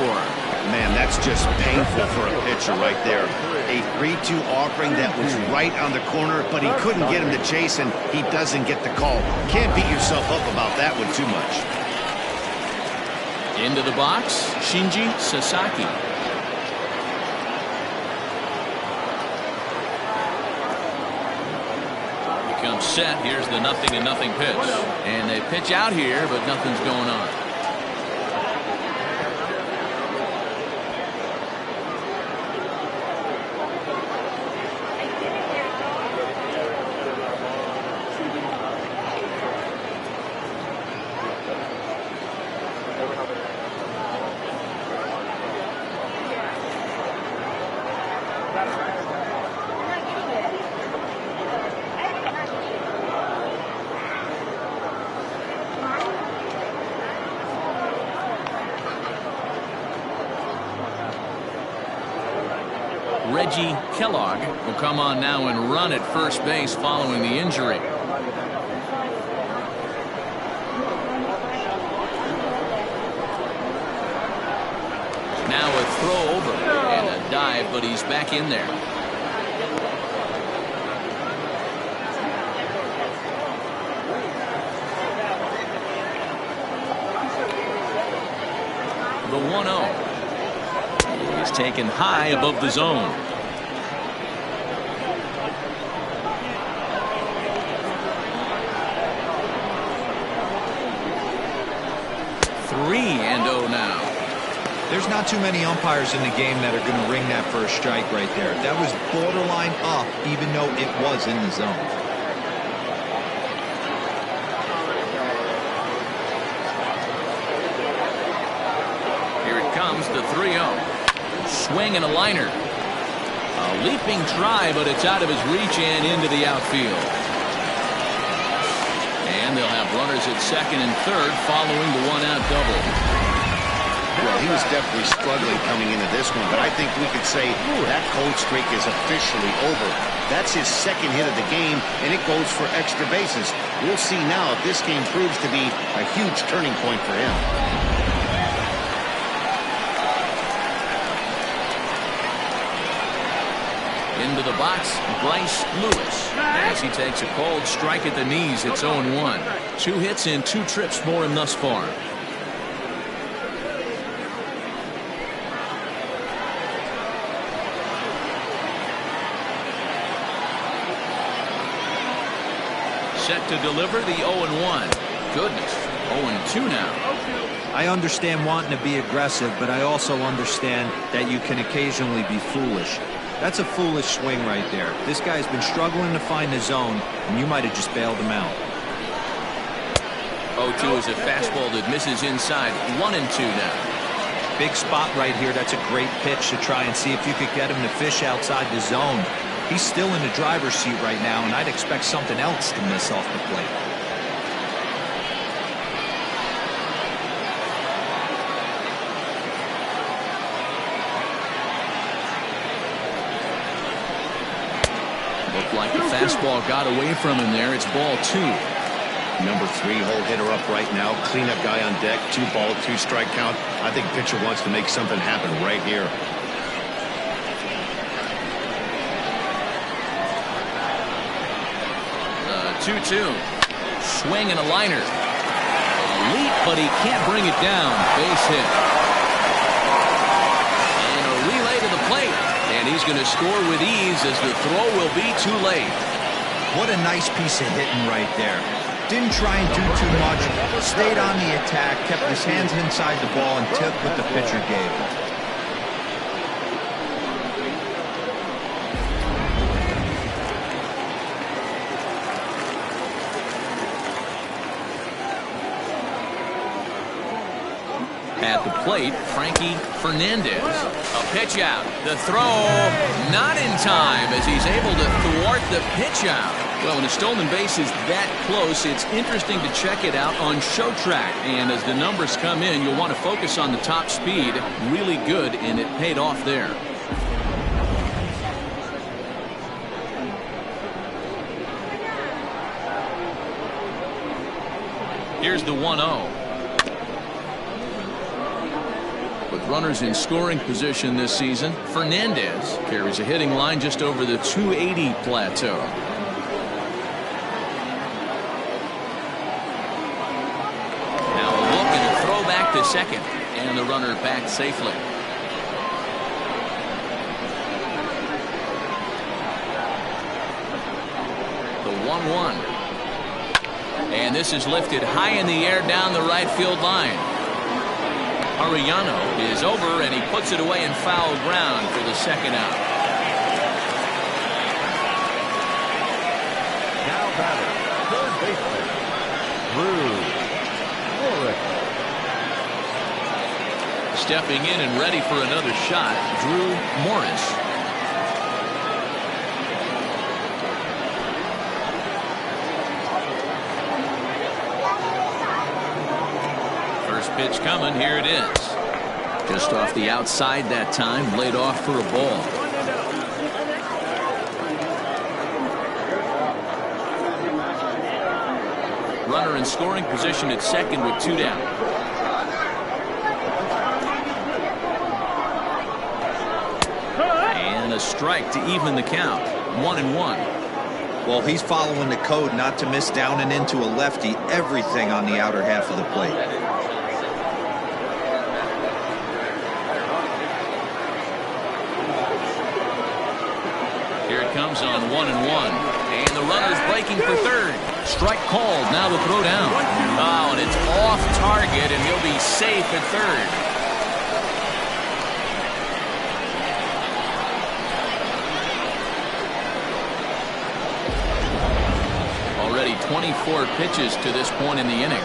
Man, that's just painful for a pitcher right there. A 3-2 offering that was right on the corner, but he couldn't get him to chase, and he doesn't get the call. Can't beat yourself up about that one too much. Into the box, Shinji Sasaki. Becomes set. Here's the 0-0 pitch. And they pitch out here, but nothing's going on. Reggie Kellogg will come on now and run at first base following the injury. throw over and a dive, but he's back in there. The 1-0. He's taken high above the zone. Three and 0 now. There's not too many umpires in the game that are going to ring that first strike right there. That was borderline up, even though it was in the zone. Here it comes, the 3-0. Swing and a liner. A leaping try, but it's out of his reach and into the outfield. And they'll have runners at second and third following the one-out double. Well, he was definitely struggling coming into this one, but I think we could say that cold streak is officially over. That's his second hit of the game, and it goes for extra bases. We'll see now if this game proves to be a huge turning point for him. Into the box, Bryce Lewis. As he takes a cold strike at the knees, it's 0-1. 2 hits and 2 trips for him thus far. Set to deliver the 0-1. Goodness, 0-2 now. I understand wanting to be aggressive, but I also understand that you can occasionally be foolish. That's a foolish swing right there. This guy's been struggling to find the zone, and you might have just bailed him out. 0-2 is a fastball that misses inside. 1-2 now. Big spot right here. That's a great pitch to try and see if you could get him to fish outside the zone. He's still in the driver's seat right now, and I'd expect something else to miss off the plate. Looked like the fastball got away from him there. It's ball 2. Number 3 hole hitter up right now. Cleanup guy on deck. 2-ball, 2-strike count. I think pitcher wants to make something happen right here. 2-2. Swing and a liner. A leap, but he can't bring it down. Base hit. And a relay to the plate. And he's going to score with ease as the throw will be too late. What a nice piece of hitting right there. Didn't try and do too much. Stayed on the attack. Kept his hands inside the ball and took what the pitcher gave him. At the plate, Frankie Fernandez. A pitch out. The throw not in time as he's able to thwart the pitch out. Well, when a stolen base is that close, it's interesting to check it out on Show Track. And as the numbers come in, you'll want to focus on the top speed. Really good, and it paid off there. Here's the 1-0. With runners in scoring position this season, Fernandez carries a hitting line just over the 280 plateau. Now a look and a throw back to second, and the runner back safely. The 1-1. And this is lifted high in the air down the right field line. Arellano is over, and he puts it away in foul ground for the second out. Now batting, third baseman, Drew Morris. Stepping in and ready for another shot, Drew Morris. Pitch coming. Here it is. Just off the outside that time. Laid off for a ball. Runner in scoring position at second with 2 down. a strike to even the count. 1-1. Well, he's following the code not to miss down and into a lefty. Everything on the outer half of the plate. Here it comes on 1-1. And the runner's breaking for third. Strike called. Now the throw down. Oh, and it's off target, and he'll be safe at third. Already 24 pitches to this point in the inning.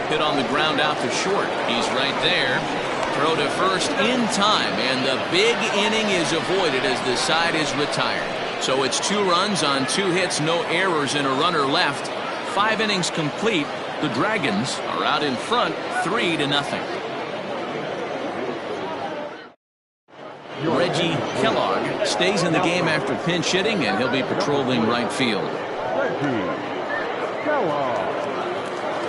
Hit on the ground out to short. He's right there. Throw to first in time, and the big inning is avoided as the side is retired. So it's 2 runs on 2 hits, no errors, and a runner left. 5 innings complete. The Dragons are out in front 3-0. Reggie Kellogg stays in the game after pinch hitting, and he'll be patrolling right field. Reggie Kellogg.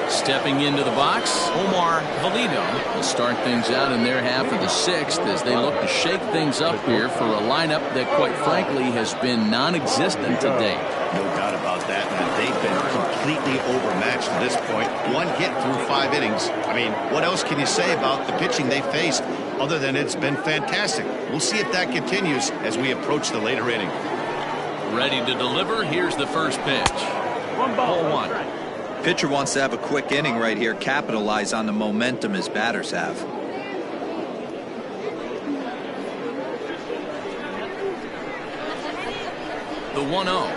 Stepping into the box, Omar Valido will start things out in their half of the 6th as they look to shake things up here for a lineup that, quite frankly, has been non-existent today. No doubt about that. And they've been completely overmatched to this point. 1 hit through 5 innings. I mean, what else can you say about the pitching they faced other than it's been fantastic? We'll see if that continues as we approach the later inning. Ready to deliver. Here's the first pitch. 1-1. Pitcher wants to have a quick inning right here, capitalize on the momentum his batters have. The 1-0.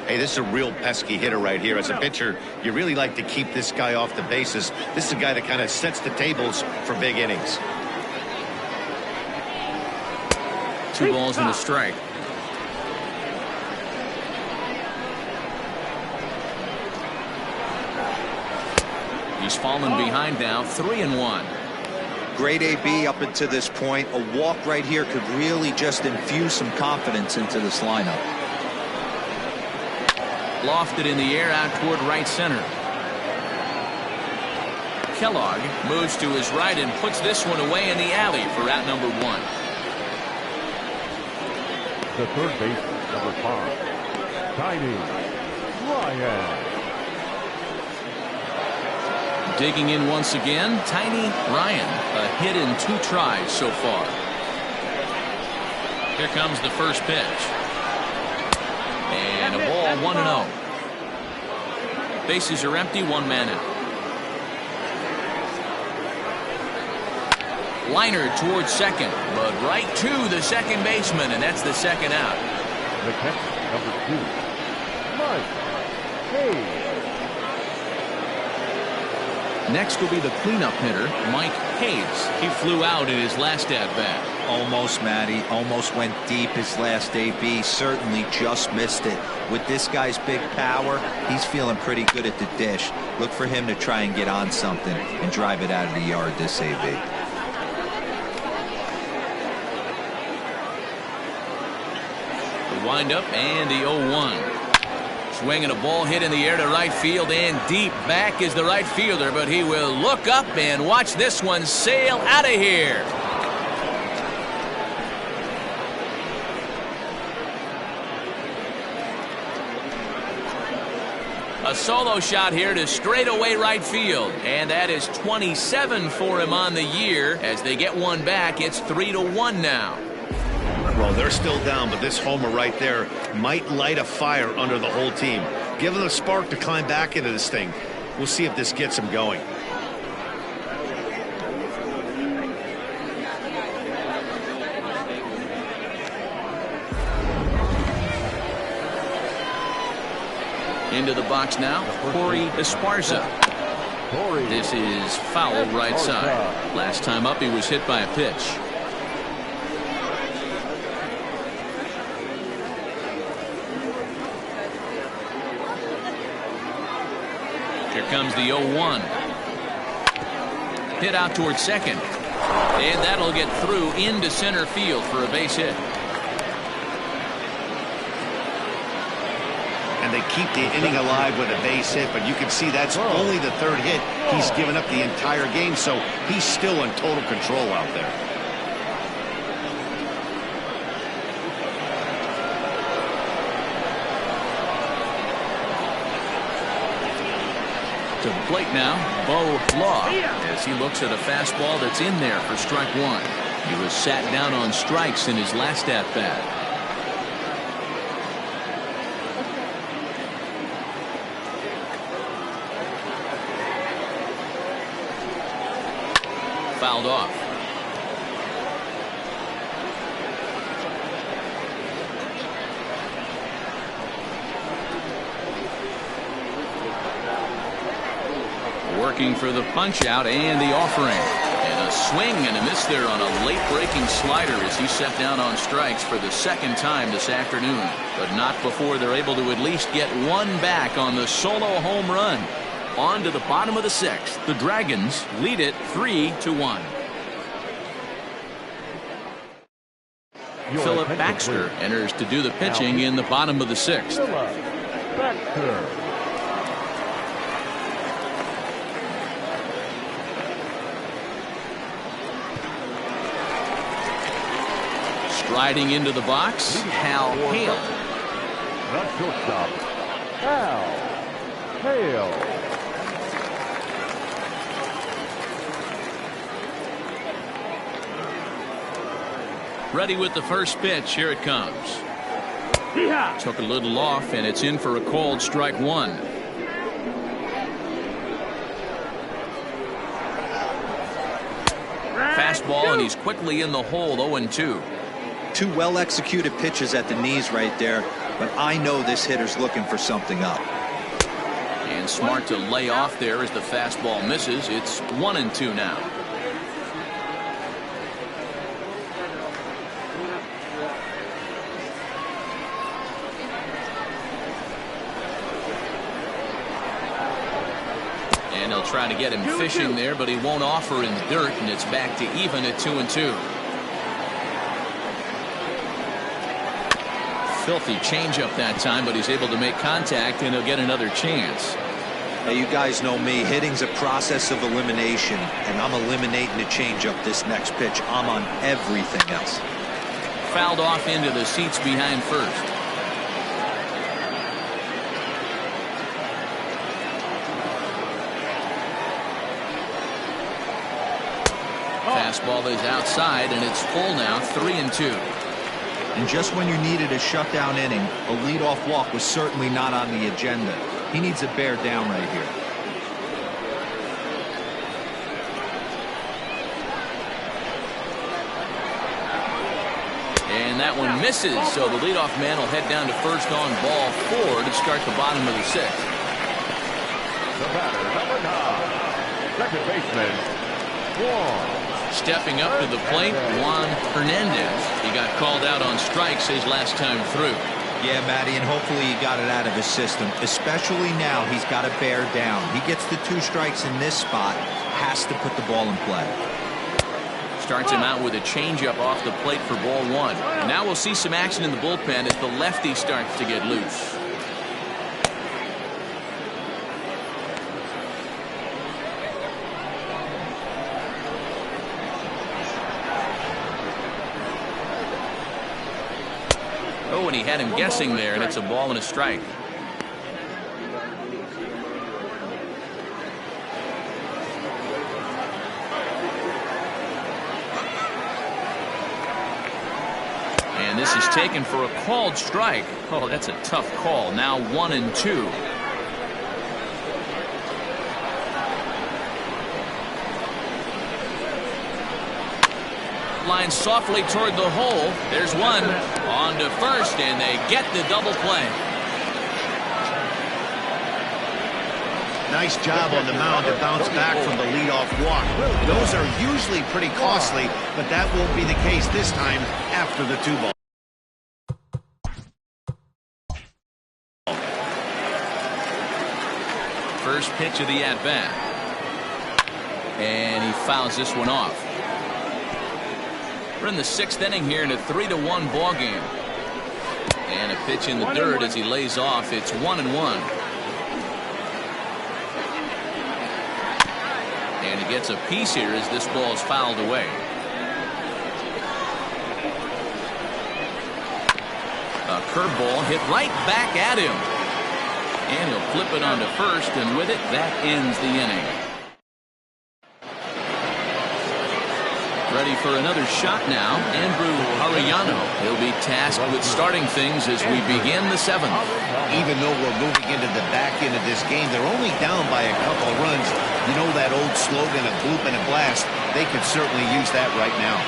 Hey, this is a real pesky hitter right here. As a pitcher, you really like to keep this guy off the bases. This is a guy that kind of sets the tables for big innings. 2 balls and a strike. He's fallen behind now, 3-1. Great AB up until this point. A walk right here could really just infuse some confidence into this lineup. Lofted in the air out toward right center. Kellogg moves to his right and puts this one away in the alley for out number 1. The third baseman, number 5, Tiny Ryan. Digging in once again, Tiny Ryan. A hit in 2 tries so far. Here comes the first pitch. And a ball, 1-0. Bases are empty, 1 man out. Liner towards second, but right to the second baseman, and that's the second out. The catcher, number 2, Mike Hayes. Next will be the cleanup hitter, Mike Hayes. He flew out in his last at-bat. Almost, Matty. Almost went deep his last AB. Certainly just missed it. With this guy's big power, he's feeling pretty good at the dish. Look for him to try and get on something and drive it out of the yard this AB. The windup and the 0-1. Swinging a ball hit in the air to right field, and deep back is the right fielder, but he will look up and watch this one sail out of here. A solo shot here to straightaway right field, and that is 27 for him on the year. As they get one back, it's 3-1 now. Well, they're still down, but this homer right there might light a fire under the whole team. Give them a spark to climb back into this thing. We'll see if this gets them going. Into the box now, Corey Esparza. This is foul right side. Last time up, he was hit by a pitch. Here comes the 0-1. Hit out towards second. And that'll get through into center field for a base hit. And and they keep the inning alive with a base hit, but you can see that's only the third hit he's given up the entire game, so he's still in total control out there. To the plate now, Bo Law, as he looks at a fastball that's in there for strike one. He was sat down on strikes in his last at-bat. Fouled off. Working for the punch out and the offering. And a swing and a miss there on a late breaking slider as he set down on strikes for the second time this afternoon. But not before they're able to at least get one back on the solo home run. On to the bottom of the sixth. The Dragons lead it 3-1. Philip Baxter enters to do the pitching in the bottom of the sixth. Baxter. Striding into the box, Hal Hale. Not shortstop. Hal Hale. Ready with the first pitch. Here it comes. Took a little off, and it's in for a called strike one. Fastball, and he's quickly in the hole. 0-2. Two well-executed pitches at the knees right there, but I know this hitter's looking for something up. And smart to lay off there as the fastball misses. It's 1-2 now. And they'll try to get him fishing there, but he won't offer in the dirt, and it's back to even at 2-2. Filthy changeup that time, but he's able to make contact, and he'll get another chance. Hey, you guys know me. Hitting's a process of elimination, and I'm eliminating the changeup this next pitch. I'm on everything else. Fouled off into the seats behind first. Fastball is outside, and it's full now, 3-2. And just when you needed a shutdown inning, a leadoff walk was certainly not on the agenda. He needs to bear down right here. And that one misses, so the leadoff man will head down to first on ball 4 to start the bottom of the sixth. The batter, number 9, second baseman, Juan. Stepping up to the plate, Juan Hernandez. He got called out on strikes his last time through. Yeah, Matty, and hopefully he got it out of his system. Especially now, he's got to bear down. He gets the 2 strikes in this spot, has to put the ball in play. Starts him out with a changeup off the plate for ball 1. Now we'll see some action in the bullpen as the lefty starts to get loose. Oh, and he had him guessing there, and it's a ball and a strike. And this is taken for a called strike. Oh, that's a tough call. Now 1-2. Line softly toward the hole. There's one. On to first, and they get the double play. Nice job on the mound to bounce back from the leadoff walk. Those are usually pretty costly, but that won't be the case this time after the 2-ball. First pitch of the at-bat. And he fouls this one off. We're in the 6th inning here in a 3-1 ball game. And a pitch in the dirt as he lays off. It's 1-1. And he gets a piece here as this ball is fouled away. A curveball hit right back at him. And he'll flip it onto first, and with it, that ends the inning. Ready for another shot now, Andrew Arellano. He'll be tasked with starting things as we begin the 7th. Even though we're moving into the back end of this game, they're only down by a couple of runs. You know that old slogan, a bloop and a blast? They could certainly use that right now.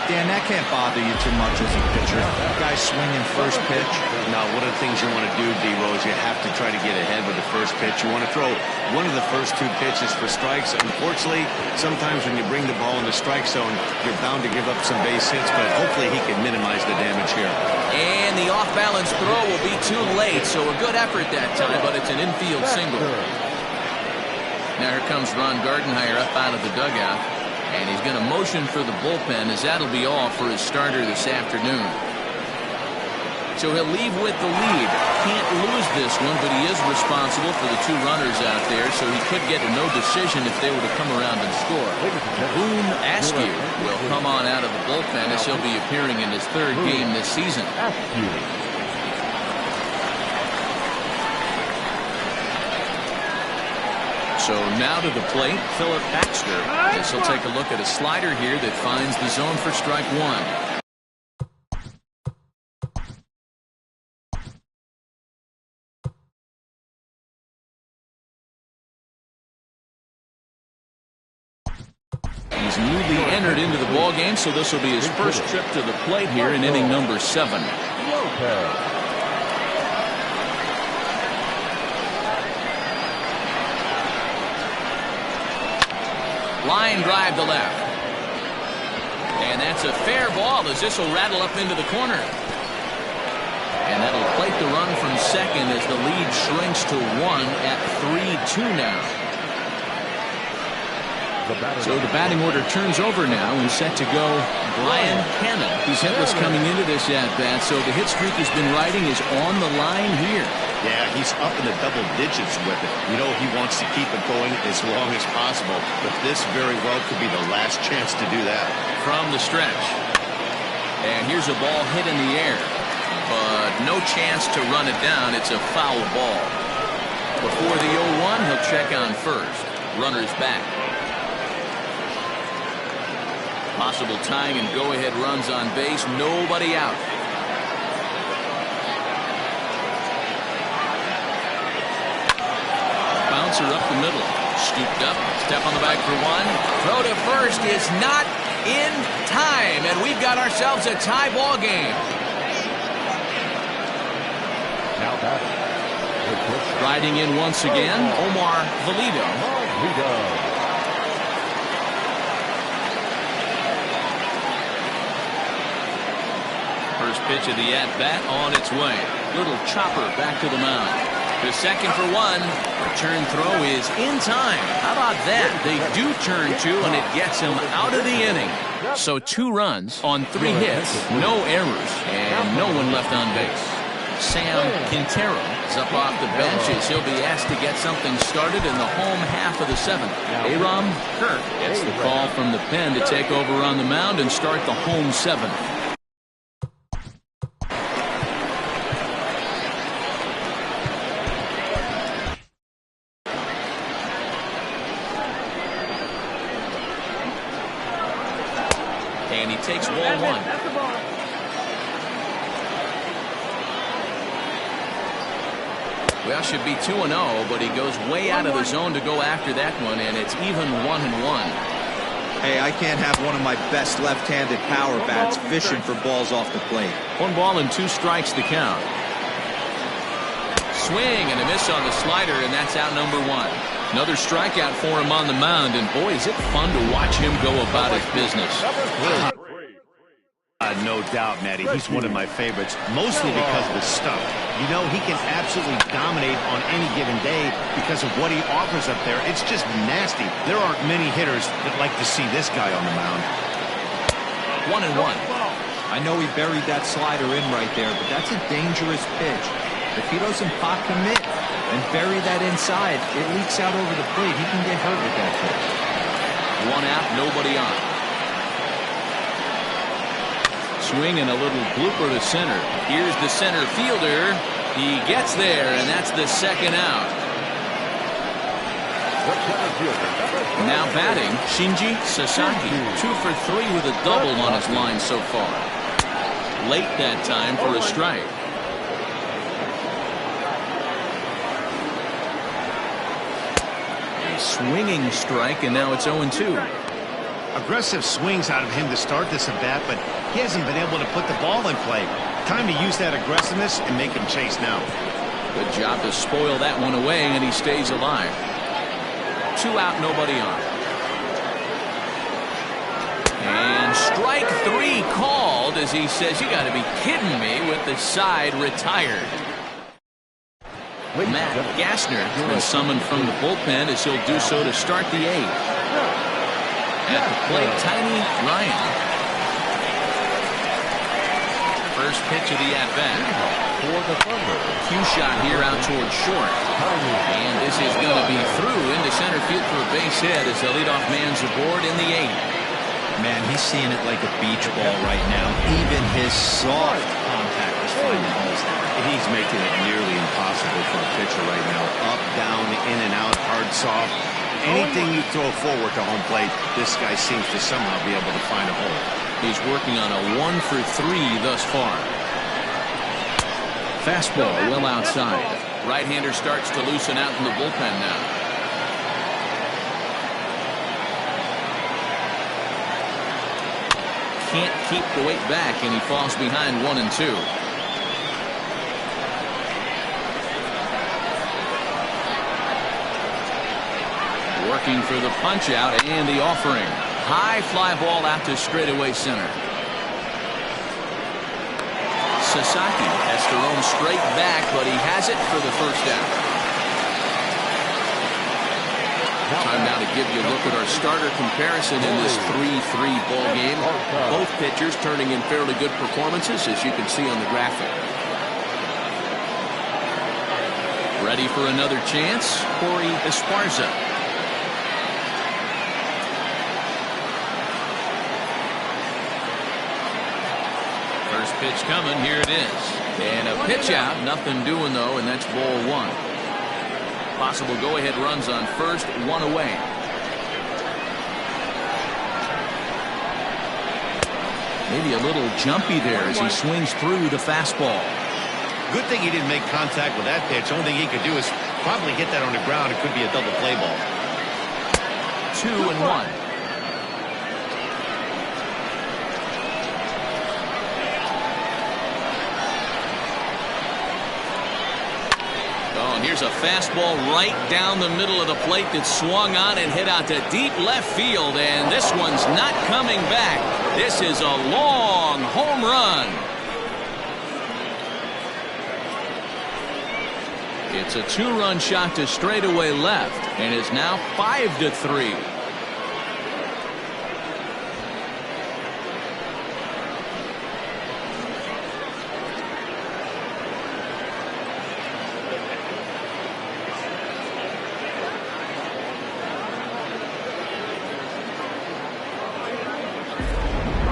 Dan, that can't bother you too much as a pitcher. Guy swinging first pitch. Now, one of the things you want to do, D-Rose, you have to try to get ahead with the first pitch. You want to throw one of the first 2 pitches for strikes. Unfortunately, sometimes when you bring the ball in the strike zone, you're bound to give up some base hits, but hopefully he can minimize the damage here. And the off-balance throw will be too late, so a good effort that time, but it's an infield single. Now here comes Ron Gardenhire up out of the dugout. And he's going to motion for the bullpen, as that'll be all for his starter this afternoon. So he'll leave with the lead. Can't lose this one, but he is responsible for the 2 runners out there, so he could get a no decision if they were to come around and score. Boone Askew will come on out of the bullpen as he'll be appearing in his 3rd game this season. So now to the plate, Philip Baxter. As he'll take a look at a slider here that finds the zone for strike 1. He's newly entered into the ball game, so this will be his first trip to the plate here in inning number 7. Line drive to left. And that's a fair ball as this will rattle up into the corner. And that'll plate the run from second as the lead shrinks to 1 at 3-2 now. So the batting order turns over now and set to go Brian Cannon. He's hitless coming into this at-bat, so the hit streak he's been riding is on the line here. Yeah, he's up in the double digits with it. You know, he wants to keep it going as long as possible, but this very well could be the last chance to do that. From the stretch. And here's a ball hit in the air, but no chance to run it down. It's a foul ball. Before the 0-1, he'll check on first. Runner's back. Possible tying and go-ahead runs on base. Nobody out. Bouncer up the middle. Scooped up. Step on the bag for 1. Throw to first is not in time. And we've got ourselves a tie ball game. Now batting. Riding in once again, Omar Valido. First pitch of the at-bat on its way. Little chopper back to the mound. The second for 1. Return throw is in time. How about that? They do turn 2, and it gets him out of the inning. So 2 runs on 3 hits, no errors, and no one left on base. Sam Quintero is up off the bench as he'll be asked to get something started in the home half of the 7th. Aram Kirk gets the call from the pen to take over on the mound and start the home 7th. And he takes ball 1. Well, should be 2-0, but he goes way out of the zone to go after that one, and it's even 1-1. Hey, I can't have one of my best left-handed power bats fishing for balls off the plate. 1 ball and 2 strikes to count. Swing and a miss on the slider, and that's out number 1. Another strikeout for him on the mound, and boy, is it fun to watch him go about his business. No doubt, Matty. He's one of my favorites, mostly because of his stuff. You know, he can absolutely dominate on any given day because of what he offers up there. It's just nasty. There aren't many hitters that like to see this guy on the mound. 1-1. I know he buried that slider in right there, but that's a dangerous pitch. If he doesn't pot commit and bury that inside, it leaks out over the plate. He can get hurt with that pitch. One out, nobody on. Swing and a little blooper to center. Here's the center fielder. He gets there, and that's the second out. Now batting, Shinji Sasaki. 2 for 3 with a double on his line so far. Late that time for a strike. A swinging strike, and now it's 0-2. Aggressive swings out of him to start this at bat, but he hasn't been able to put the ball in play. Time to use that aggressiveness and make him chase now. Good job to spoil that one away, and he stays alive. 2 out, nobody on. And strike 3 called as he says, "You got to be kidding me," with the side retired. Matt Gassner has been summoned from the bullpen as he'll do so to start the 8th. At the plate, Tiny Ryan. First pitch of the at-bat. Cue shot here out towards short. And this is going to be through into center field for a base hit as the leadoff man's aboard in the 8th. Man, he's seeing it like a beach ball right now. Even his soft contact is finding holes there. He's making it nearly impossible for a pitcher right now. Up, down, in and out, hard, soft. Anything you throw forward to home plate, this guy seems to somehow be able to find a hole. He's working on a 1 for 3 thus far. Fastball well outside. Right-hander starts to loosen out in the bullpen now. Can't keep the weight back, and he falls behind 1-2. Working for the punch out and the offering. High fly ball out to straightaway center. Sasaki has to roam straight back, but he has it for the first out. Time now to give you a look at our starter comparison in this 3-3 ball game. Both pitchers turning in fairly good performances, as you can see on the graphic. Ready for another chance? Corey Esparza. First pitch coming, here it is. And a pitch out, nothing doing though, and that's ball 1. Possible go-ahead runs on first, 1 away. Maybe a little jumpy there as he swings through the fastball. Good thing he didn't make contact with that pitch. Only thing he could do is probably hit that on the ground. It could be a double play ball. 2-1. Here's a fastball right down the middle of the plate that swung on and hit out to deep left field, and this one's not coming back. This is a long home run. It's a 2-run shot to straightaway left, and it's now 5-3.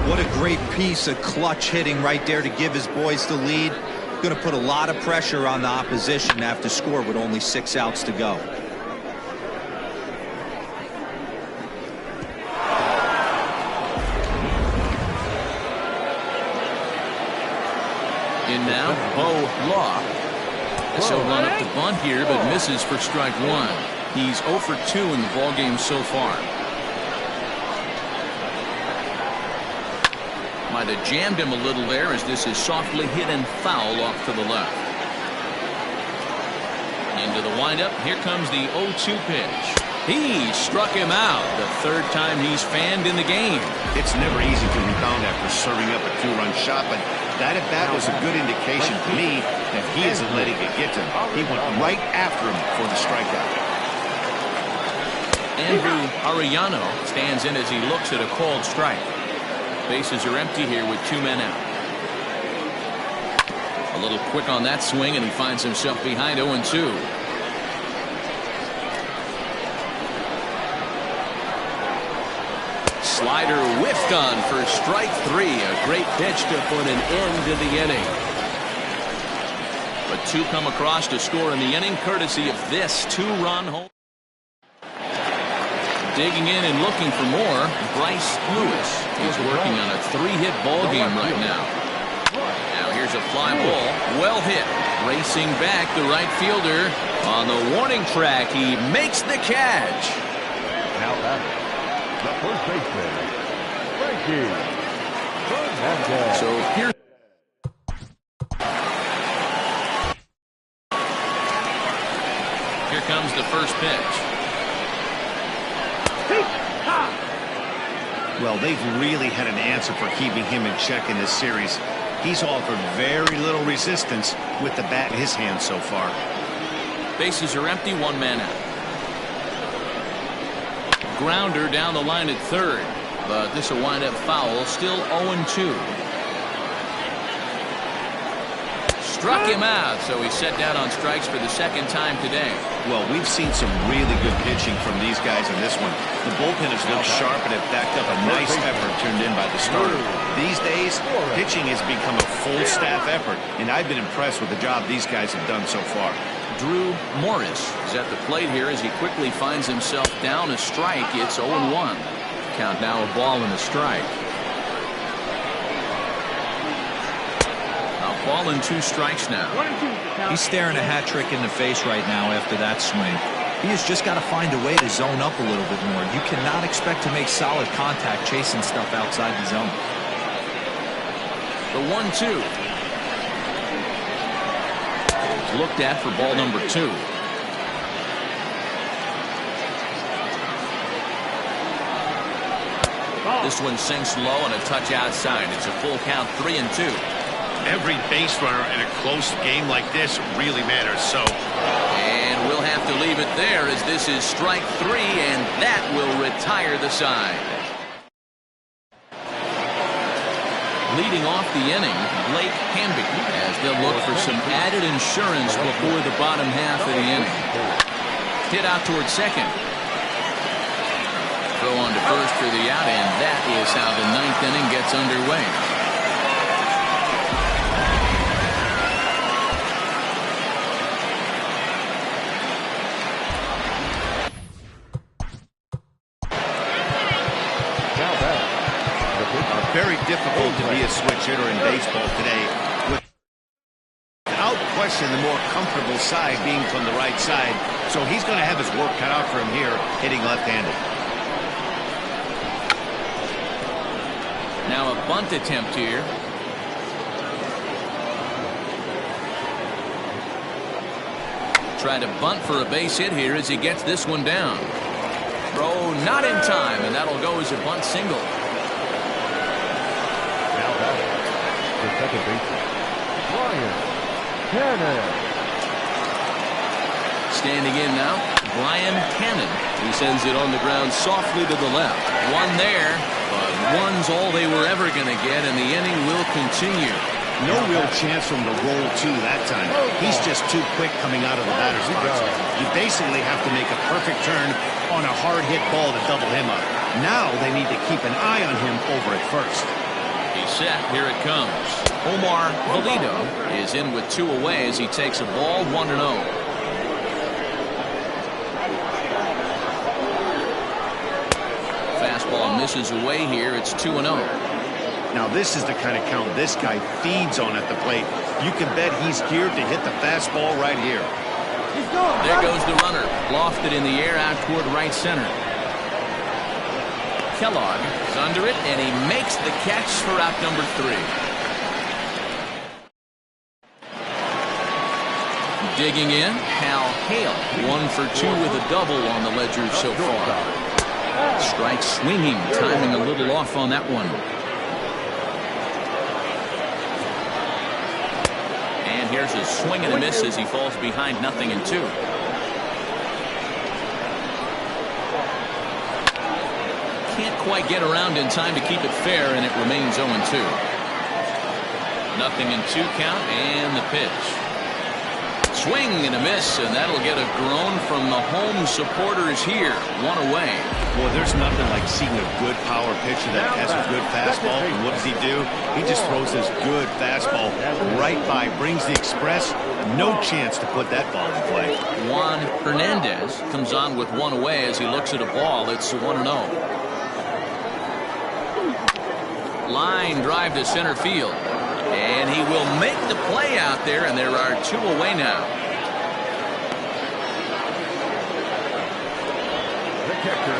What a great piece of clutch hitting right there to give his boys the lead. Going to put a lot of pressure on the opposition to have to score with only 6 outs to go. In now, Bo Law. This will run up the bunt here, but misses for strike 1. He's 0 for 2 in the ballgame so far. Might have jammed him a little there as this is softly hit and foul off to the left. Into the windup. Here comes the 0-2 pitch. He struck him out. The 3rd time he's fanned in the game. It's never easy to rebound after serving up a 2-run shot, but that at bat was a good indication to me that he isn't letting it get to him. He went right after him for the strikeout. Andrew Arellano stands in as he looks at a called strike. Bases are empty here with 2 men out. A little quick on that swing, and he finds himself behind 0-2. Slider whiffed on for strike 3. A great pitch to put an end to the inning. But 2 come across to score in the inning, courtesy of this 2-run home. Digging in and looking for more, Bryce Lewis. He's working on a 3-hit ball game right now. Now here's a fly ball, well hit. Racing back, the right fielder on the warning track. He makes the catch. Now back. The first baseman, Frankie Hernandez. So here. Here comes the first pitch. Well, they've really had an answer for keeping him in check in this series. He's offered very little resistance with the bat in his hand so far. Bases are empty, 1 man out. Grounder down the line at third, but this will wind up foul. Still 0-2. Struck him out, so he's set down on strikes for the second time today. Well, we've seen some really good pitching from these guys in this one. The bullpen has looked sharp and have backed up a nice effort turned in by the starter. These days, pitching has become a full staff effort, and I've been impressed with the job these guys have done so far. Drew Morris is at the plate here as he quickly finds himself down a strike. It's 0-1. Count now, a ball and a strike. A ball and 2 strikes now. He's staring a hat trick in the face right now after that swing. He has just got to find a way to zone up a little bit more. You cannot expect to make solid contact chasing stuff outside the zone. The 1-2. Looked at for ball number 2. This one sinks low and a touch outside. It's a full count, 3-2. Every base runner in a close game like this really matters. And we'll have to leave it there as this is strike 3, and that will retire the side. Leading off the inning, Blake Hamby, as they'll look for some added insurance before the bottom half of the inning. Hit out towards second. Throw on to first for the out, and that is how the 9th inning gets underway. Very difficult to be a switch hitter in baseball today. Without question, the more comfortable side being from the right side. So he's going to have his work cut out for him here, hitting left-handed. Now a bunt attempt here. Try to bunt for a base hit here as he gets this one down. Throw not in time, and that'll go as a bunt single. The second baseman, Brian Cannon. Standing in now, Brian Cannon. He sends it on the ground softly to the left. One there, but one's all they were ever going to get, and the inning will continue. No real chance for him to roll 2 that time. He's just too quick coming out of the batter's box. You basically have to make a perfect turn on a hard hit ball to double him up. Now they need to keep an eye on him over at first. He's set. Here it comes. Omar Valido is in with 2 away as he takes a ball, 1-0. Fastball misses away here. It's 2-0. Now this is the kind of count this guy feeds on at the plate. You can bet he's geared to hit the fastball right here. There goes the runner. Lofted in the air out toward right center. Kellogg is under it, and he makes the catch for out number 3. Digging in, Hal Hale, 1 for 2 with a double on the ledger so far. Strike swinging, timing a little off on that one. And here's a swing and a miss as he falls behind 0-2. Can't quite get around in time to keep it fair, and it remains 0-2. 0-2 count, and the pitch. Swing and a miss, and that'll get a groan from the home supporters here. 1 away. Well, there's nothing like seeing a good power pitcher that has a good fastball. And what does he do? He just throws this good fastball right by, brings the express. No chance to put that ball in play. Juan Hernandez comes on with 1 away as he looks at a ball. It's 1-0. Line drive to center field. And he will make the play out there, and there are 2 away now. The catcher,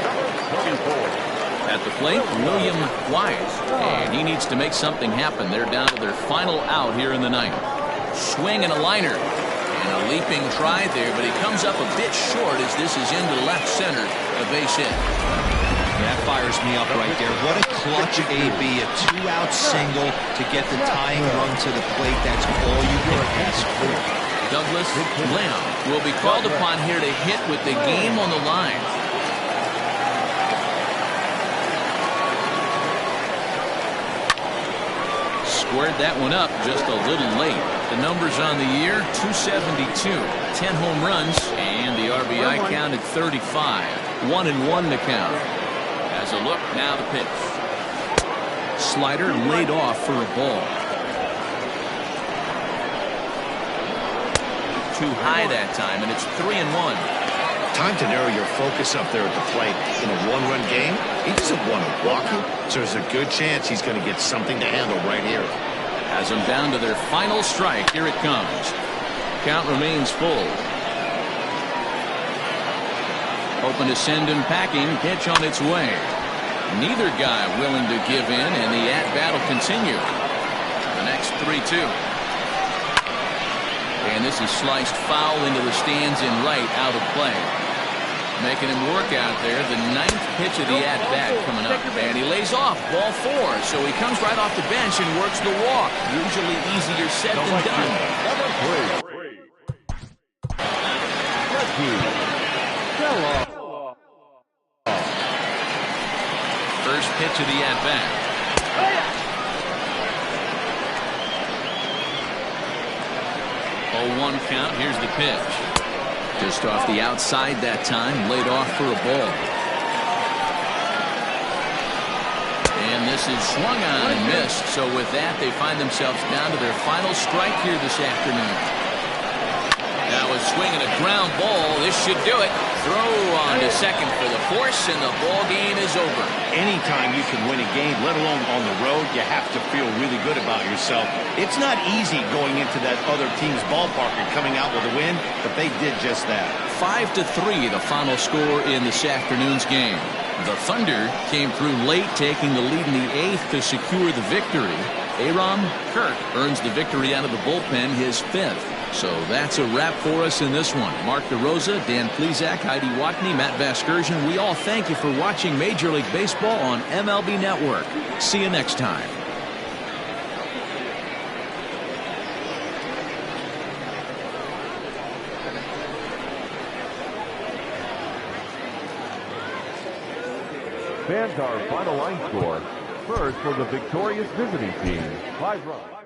24. At the plate, William Wise. And he needs to make something happen. They're down to their final out here in the ninth. Swing and a liner. And a leaping try there, but he comes up a bit short as this is into left center. A base hit. That fires me up right there. What a clutch AB, a 2-out single to get the tying run to the plate. That's all you can ask for. Douglas Lamb will be called upon here to hit with the game on the line. Squared that one up just a little late. The numbers on the year, 272, 10 home runs, and the RBI count at 35. 1-1 to count. As a look, now the pitch. Slider laid off for a ball. Too high that time, and it's 3-1. Time to narrow your focus up there at the plate. In a 1-run game, he doesn't want to walk you, so there's a good chance he's going to get something to handle right here. Has them down to their final strike. Here it comes. Count remains full. Hoping to send him packing. Pitch on its way. Neither guy willing to give in, and the at-bat will continue. The next 3-2. And this is sliced foul into the stands in right, out of play. Making him work out there. The 9th pitch of the at-bat coming up. And he lays off, ball 4. So he comes right off the bench and works the walk. Usually easier said than done. Number 3. First pitch of the at-bat. Oh, 1 count. Here's the pitch. Just off the outside that time. Laid off for a ball. And this is swung on and missed. So with that, they find themselves down to their final strike here this afternoon. Now a swing and a ground ball. This should do it. Throw on to second for the force, and the ball game is over. Anytime you can win a game, let alone on the road, you have to feel really good about yourself. It's not easy going into that other team's ballpark and coming out with a win, but they did just that. 5-3, the final score in this afternoon's game. The Thunder came through late, taking the lead in the 8th to secure the victory. Aaron Kirk earns the victory out of the bullpen, his 5th. So that's a wrap for us in this one. Mark DeRosa, Dan Plesac, Heidi Watney, Matt Vasgersian. We all thank you for watching Major League Baseball on MLB Network. See you next time. Fans, our final line score. First for the victorious visiting team, 5 runs.